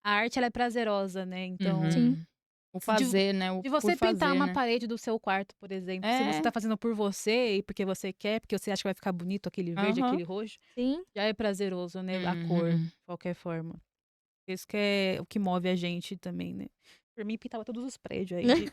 a arte ela é prazerosa, né, então, Sim, Uhum. O de fazer, né, o de por você pintar fazer, uma né. parede do seu quarto, por exemplo, se você É, tá fazendo por você e porque você quer, porque você acha que vai ficar bonito aquele verde, aham. aquele roxo, sim. já é prazeroso, né, a cor, de Uhum. qualquer forma. Isso que é o que move a gente também, né. Por mim pintava todos os prédios aí de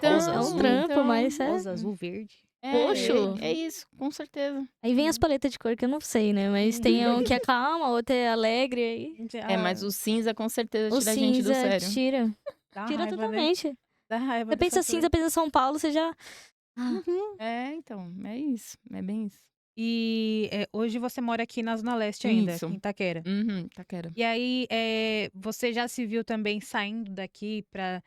rosa, É um Então azul, trampo, mas é. rosa, azul, verde, Poxo! é isso, com certeza. Aí vem as paletas de cor que eu não sei, né? Mas tem um que acalma, outro é alegre, aí É, mas Ah, o cinza com certeza o tira a gente do cinza sério. tira. dá uma Tira raiva, né, totalmente. dá raiva Você dessa pensa cor. cinza, pensa São Paulo, você já. Ah, Uhum. É, então, é isso, é bem isso. E, hoje você mora aqui na Zona Leste ainda, Isso. em Itaquera. Uhum, taquera. E aí, você já se viu também saindo daqui pra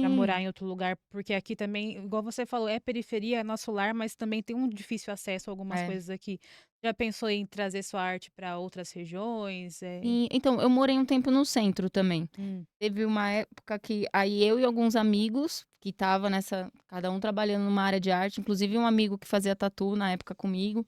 morar Sim. em outro lugar? Porque aqui também, igual você falou, é periferia, é nosso lar, mas também tem um difícil acesso a algumas É. coisas aqui. Já pensou em trazer sua arte pra outras regiões? Sim, então, eu morei um tempo no centro também. Hum, Teve uma época que aí eu e alguns amigos que estava nessa cada um trabalhando numa área de arte, inclusive um amigo que fazia tatu na época comigo,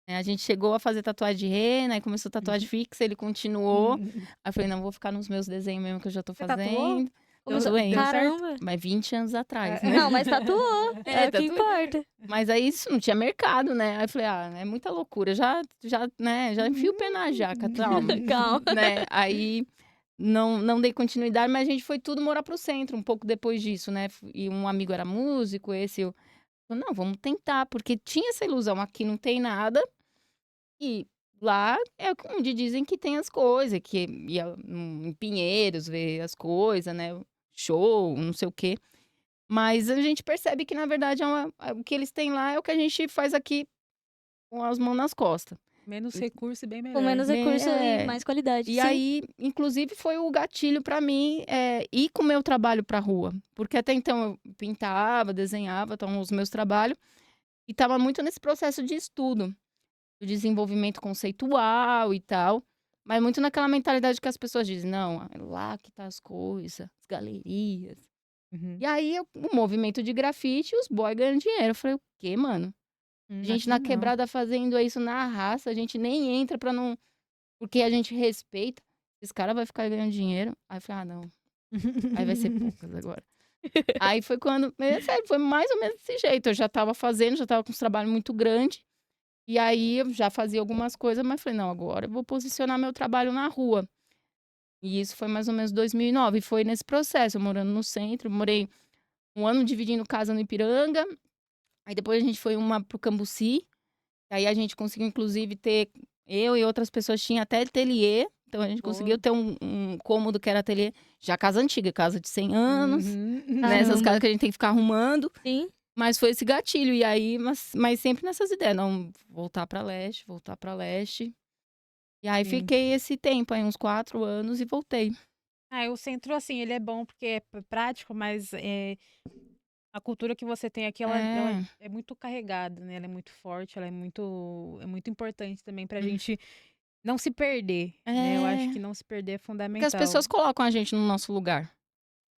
a gente chegou a fazer tatuagem de rena, aí começou tatuagem fixa, ele continuou. hum. Aí eu falei: "Não, vou ficar nos meus desenhos mesmo que eu já tô Você tatuou? fazendo". Deu começou. Tatuei, deu certo? Caramba! mas 20 anos atrás, né. Não, mas tatuou. É É, o que tatuei. importa. Mas aí isso não tinha mercado, né. Aí eu falei: "Ah, é muita loucura, já, né, já enfio o pé na jaca, calma", Calma. né. Aí não dei continuidade, mas a gente foi tudo morar para o centro um pouco depois disso, né. E um amigo era músico, esse eu falei: "Não, vamos tentar", porque tinha essa ilusão, aqui não tem nada, e lá é onde dizem que tem as coisas, que ia em Pinheiros ver as coisas, né, show, não sei o quê. Mas a gente percebe que na verdade o que eles têm lá é o que a gente faz aqui com as mãos nas costas. Menos recurso e bem Com melhor. menos recurso e É. mais qualidade. E Sim, aí, inclusive, foi o gatilho pra mim, ir com o meu trabalho pra rua, porque até então eu pintava, desenhava, então os meus trabalhos, e estava muito nesse processo de estudo, do desenvolvimento conceitual e tal, mas muito naquela mentalidade que as pessoas dizem: "Não, é lá que tá as coisas, as galerias". Uhum. E aí o movimento de grafite, os boy ganhando dinheiro, eu falei: "O quê, mano? A gente Aqui na não. quebrada fazendo isso na raça, a gente nem entra pra não porque a gente respeita, esse cara vai ficar ganhando dinheiro". Aí eu falei: "Ah, não, aí vai ser poucas agora". Aí foi quando sério, foi mais ou menos desse jeito, eu já estava fazendo, já estava com uns trabalho muito grande, e aí eu já fazia algumas coisas, mas falei: "Não, agora eu vou posicionar meu trabalho na rua". E isso foi mais ou menos 2009, e foi nesse processo, eu morando no centro, morei um ano dividindo casa no Ipiranga, Aí depois a gente foi uma pro Cambuci, aí a gente conseguiu inclusive ter eu e outras pessoas tinha até ateliê, então a gente conseguiu Boa. ter um cômodo que era ateliê, já casa antiga, casa de 100 anos, Uhum. né, essas casas Caramba. que a gente tem que ficar arrumando, Sim. mas foi esse gatilho. E aí, mas sempre nessas ideias, não, voltar pra leste, voltar pra leste. E aí Sim. fiquei esse tempo aí, uns 4 anos e voltei. Ah, o centro, assim, ele é bom porque é prático, mas a cultura que você tem aqui, ela É. é muito carregada, né? Ela é muito forte, ela é muito importante também pra Hum. gente não se perder, né? Eu acho É. que não se perder é Porque as fundamental. pessoas colocam a gente no nosso lugar.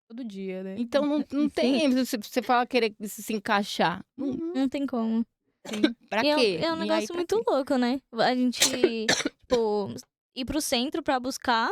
Todo dia, né? Então não tem você fala querer se encaixar. Não, Uhum, Não tem como. sim. pra E é, quê? é um E aí, negócio pra muito quê? louco, né? A gente, tipo, ir pro centro pra buscar,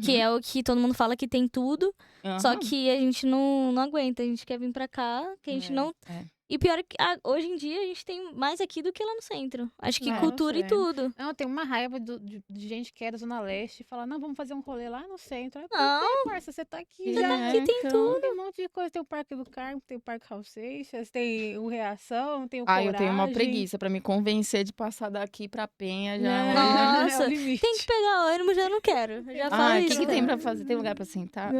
que Uhum. é o que todo mundo fala que tem tudo. Só Aham. que a gente não aguenta. A gente quer vir pra cá, que a gente não. É. E pior é que hoje em dia a gente tem mais aqui do que lá no centro. Acho que É. cultura Nossa, e tudo. não, tem uma raiva de gente que é da Zona Leste e fala, não, vamos fazer um rolê lá no centro. Aí, por quê, Não, parça? Você tá aqui E você tá já. aqui, tem então. tudo. Tem um monte de coisa. Tem o Parque do Carmo, tem o Parque Raul Seixas, tem o Reação, tem o Eu tenho uma Coragem. preguiça pra me convencer de passar daqui pra Penha já. Né? É o Nossa, tem que limite. pegar ônibus, já não quero. Eu já falo Ah, o que isso, que tem cara. pra fazer? Tem lugar pra sentar?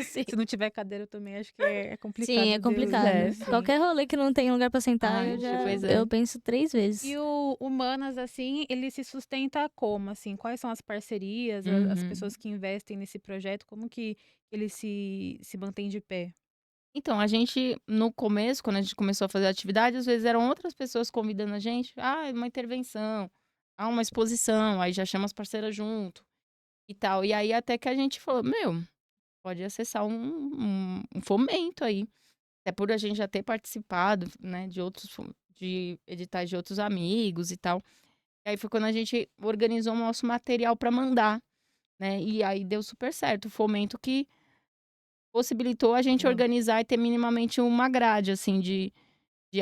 Sim. Se não tiver cadeira, eu também acho que é complicado. Sim, é Deus, complicado. né? É, sim. Qualquer rolê que não tem lugar pra sentar, Ai, pois é. eu penso 3 vezes. E o Humanas, assim, ele se sustenta como, assim? Quais são as parcerias, as Uhum. pessoas que investem nesse projeto, como que ele se mantém de pé? Então, a gente, no começo, quando a gente começou a fazer atividade, às vezes eram outras pessoas convidando a gente. Ah, uma intervenção, uma exposição, aí já chama as parceiras junto e tal. E aí até que a gente falou, meu, pode acessar um fomento aí. Até por a gente já ter participado, né, de editais de outros amigos e tal. E aí foi quando a gente organizou o nosso material para mandar, né? E aí deu super certo. O fomento que possibilitou a gente Boa. organizar e ter minimamente uma grade, assim, de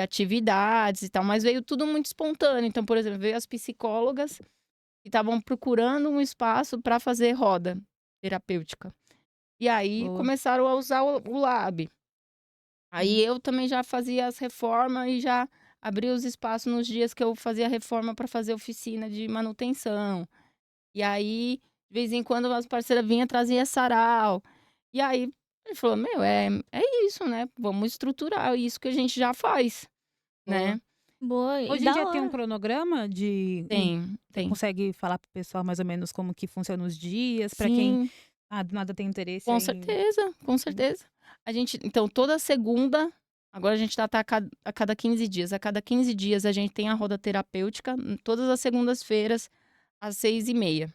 atividades e tal. Mas veio tudo muito espontâneo. Então, por exemplo, veio as psicólogas que estavam procurando um espaço para fazer roda terapêutica. E aí Boa. começaram a usar o Lab. Aí eu também já fazia as reformas e já abria os espaços nos dias que eu fazia reforma para fazer oficina de manutenção. E aí, de vez em quando, as parceiras vinham trazia sarau. E aí, ele falou: Meu, é isso, né? Vamos estruturar isso que a gente já faz, Boa. né? Boa, e Hoje em da dia tem um hora. cronograma Tem, Você tem. consegue falar pro pessoal mais ou menos como que funcionam os dias, pra quem Sim, do nada tem interesse com aí? certeza, com certeza. A gente, então, toda segunda, agora a gente tá a cada 15 dias. A cada 15 dias a gente tem a roda terapêutica, todas as segundas-feiras, às 6h30.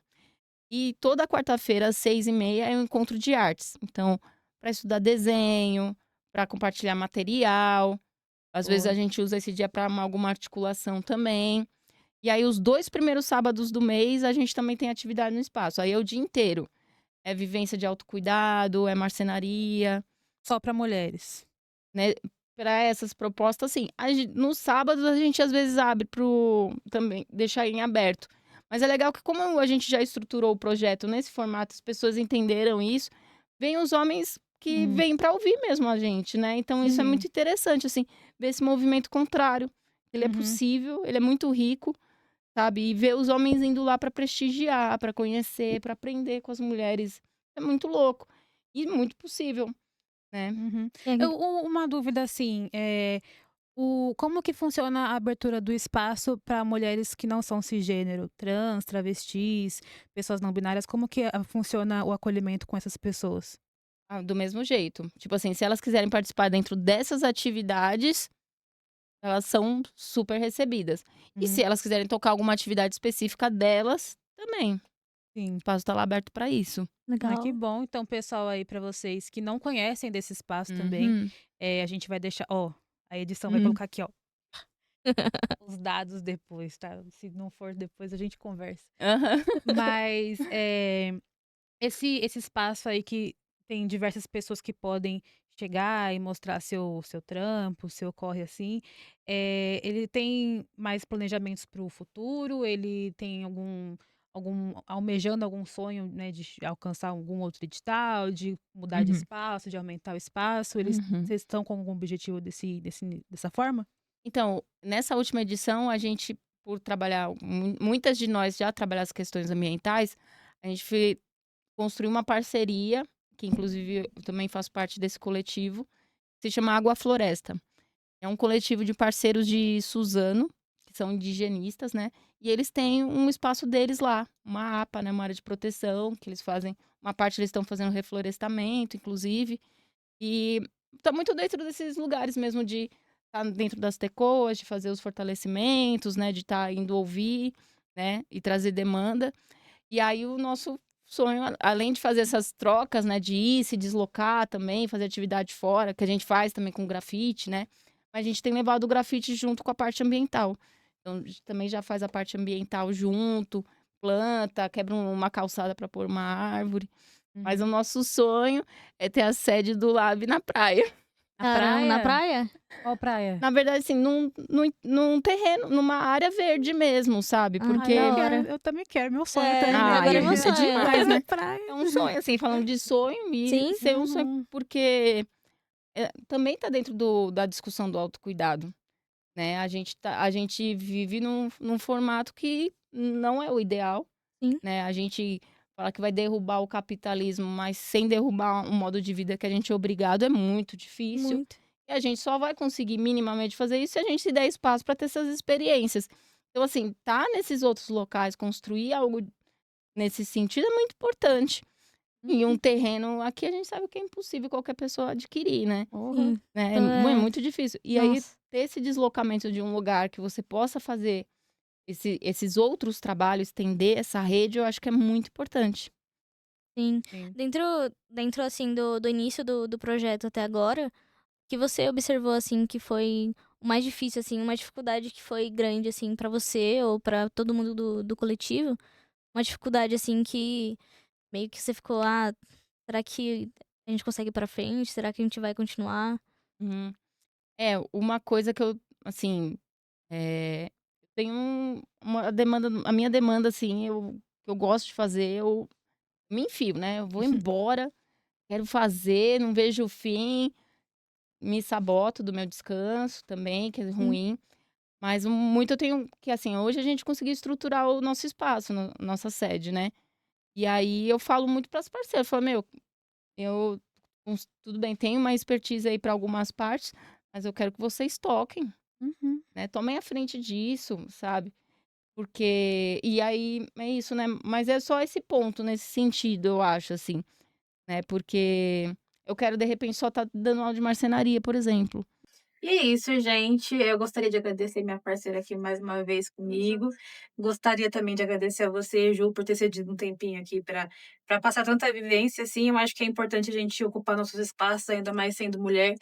E toda quarta-feira, às 6h30, é um encontro de artes. Então, para estudar desenho, para compartilhar material. Às vezes a Boa. gente usa esse dia para alguma articulação também. E aí, os 2 primeiros sábados do mês, a gente também tem atividade no espaço. Aí é o dia inteiro. É vivência de autocuidado, é marcenaria, Só pra mulheres. né? Para essas propostas, assim. Nos sábados, a gente às vezes abre também, deixar em aberto. Mas é legal que, como a gente já estruturou o projeto nesse formato, as pessoas entenderam isso, vem os homens que Uhum. vêm para ouvir mesmo a gente, né? Então, isso é Sim. muito interessante, assim, ver esse movimento contrário. Ele é Uhum. possível, ele é muito rico, sabe? E ver os homens indo lá para prestigiar, para conhecer, para aprender com as mulheres. É muito louco. E muito possível, né? Uhum. É, Uma dúvida assim, como que funciona a abertura do espaço para mulheres que não são cisgênero, trans, travestis, pessoas não binárias, como que funciona o acolhimento com essas pessoas? Do mesmo jeito. Tipo assim, se elas quiserem participar dentro dessas atividades, elas são super recebidas. E se Uhum. elas quiserem tocar alguma atividade específica delas, também. O Sim. espaço tá lá aberto para isso. Ah, que legal. bom. Então, pessoal aí para vocês que não conhecem desse espaço também, Uhum. a gente vai deixar, a edição vai Uhum. colocar aqui, ó, os dados depois, tá? Se não for depois, a gente conversa. Aham. Mas esse espaço aí que tem diversas pessoas que podem chegar e mostrar seu trampo, seu corre assim, ele tem mais planejamentos para o futuro? Ele tem almejando algum sonho, né, de alcançar algum outro edital, de mudar de Uhum. espaço, de aumentar o espaço? Uhum. Vocês estão com algum objetivo dessa forma? Então, nessa última edição, a gente, por trabalhar, muitas de nós já trabalham as questões ambientais, a gente construiu uma parceria, que inclusive eu também faço parte desse coletivo, que se chama Água Floresta. É um coletivo de parceiros de Suzano, que são indigenistas, né? E eles têm um espaço deles lá, uma APA, né? Uma área de proteção, que eles fazem. Uma parte eles estão fazendo reflorestamento, inclusive. E tá muito dentro desses lugares mesmo de estar dentro das TECOAs, de fazer os fortalecimentos, né? De estar indo ouvir, né? E trazer demanda. E aí o nosso sonho, além de fazer essas trocas, né? De ir, se deslocar também, fazer atividade fora, que a gente faz também com grafite, né? Mas a gente tem levado o grafite junto com a parte ambiental. Então, a gente também já faz a parte ambiental junto, planta, quebra uma calçada para pôr uma árvore. Mas o nosso sonho é ter a sede do Lab na praia. Na Caramba, na praia? praia? Qual praia? Na verdade, assim, num terreno, numa área verde mesmo, sabe? Ah, Porque. da hora. Eu também quero, meu sonho É, também. agora é meu é sonho. demais, né? praia. É um sonho, assim, falando de sonho e Sim. ser um sonho, Uhum. porque também tá dentro da discussão do autocuidado, né? A gente vive num formato que não é o ideal, Sim. né? A gente fala que vai derrubar o capitalismo, mas sem derrubar um modo de vida que a gente é obrigado é muito difícil. Muito. E a gente só vai conseguir minimamente fazer isso se a gente se der espaço para ter essas experiências. Então, assim, tá nesses outros locais, construir algo nesse sentido é muito importante. E um terreno aqui a gente sabe que é impossível qualquer pessoa adquirir, né? Sim. É, Então, muito difícil. E aí, nossa. ter esse deslocamento de um lugar que você possa fazer esses outros trabalhos, estender essa rede, eu acho que é muito importante. Sim. Sim. Dentro assim, do início do projeto até agora, que você observou, assim, que foi o mais difícil, assim, uma dificuldade que foi grande, assim, pra você ou pra todo mundo do coletivo? Uma dificuldade, assim, que meio que você ficou, será que a gente consegue ir pra frente? Será que a gente vai continuar? Uhum. É, uma coisa que eu, assim, tenho uma demanda, a minha demanda, assim, que eu gosto de fazer, eu me enfio, né? Eu vou embora, quero fazer, não vejo o fim, me saboto do meu descanso também, que é Sim. ruim. Mas muito eu tenho que, assim, hoje a gente conseguiu estruturar o nosso espaço, nossa sede, né? E aí eu falo muito para as parceiras, eu falo, meu, eu, tudo bem, tenho uma expertise aí para algumas partes, mas eu quero que vocês toquem, Uhum. né? Tomem a frente disso, sabe? Porque, e aí é isso, né? Mas é só esse ponto nesse sentido, eu acho, assim, né? Porque eu quero, de repente, só estar dando aula de marcenaria, por exemplo. E é isso, gente. Eu gostaria de agradecer minha parceira aqui mais uma vez comigo. Gostaria também de agradecer a você, Ju, por ter cedido um tempinho aqui para passar tanta vivência, assim. Eu acho que é importante a gente ocupar nossos espaços, ainda mais sendo mulher.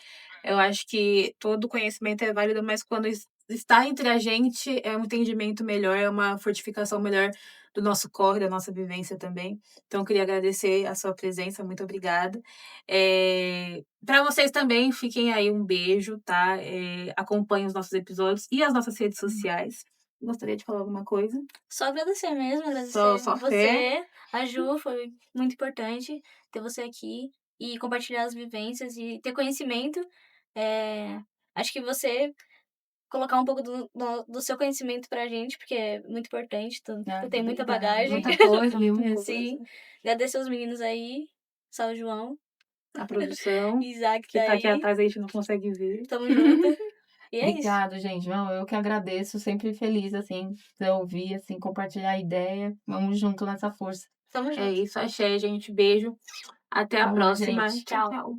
Eu acho que todo conhecimento é válido, mas quando está entre a gente, é um entendimento melhor, é uma fortificação melhor do nosso corre, da nossa vivência também. Então, eu queria agradecer a sua presença, muito obrigada. Para vocês também, fiquem aí um beijo, tá? Acompanhem os nossos episódios e as nossas redes sociais. Gostaria de falar alguma coisa? Só agradecer mesmo, Só fé. você, a Ju, foi muito importante ter você aqui e compartilhar as vivências e ter conhecimento. Acho que você colocar um pouco do seu conhecimento pra gente, porque é muito importante, tu tem muita bagagem. Muita coisa, muita Sim. coisa. Agradecer os meninos aí, Sal João, A produção, Isaac que tá aqui aí. atrás, a gente não consegue ver. Tamo junto. E é isso. Obrigado, gente. Não, eu que agradeço, sempre feliz, assim, de ouvir, assim, compartilhar a ideia. Vamos junto nessa força. Tamo junto. É isso, axé, gente. Beijo. Até a Falou, próxima. gente. Tchau.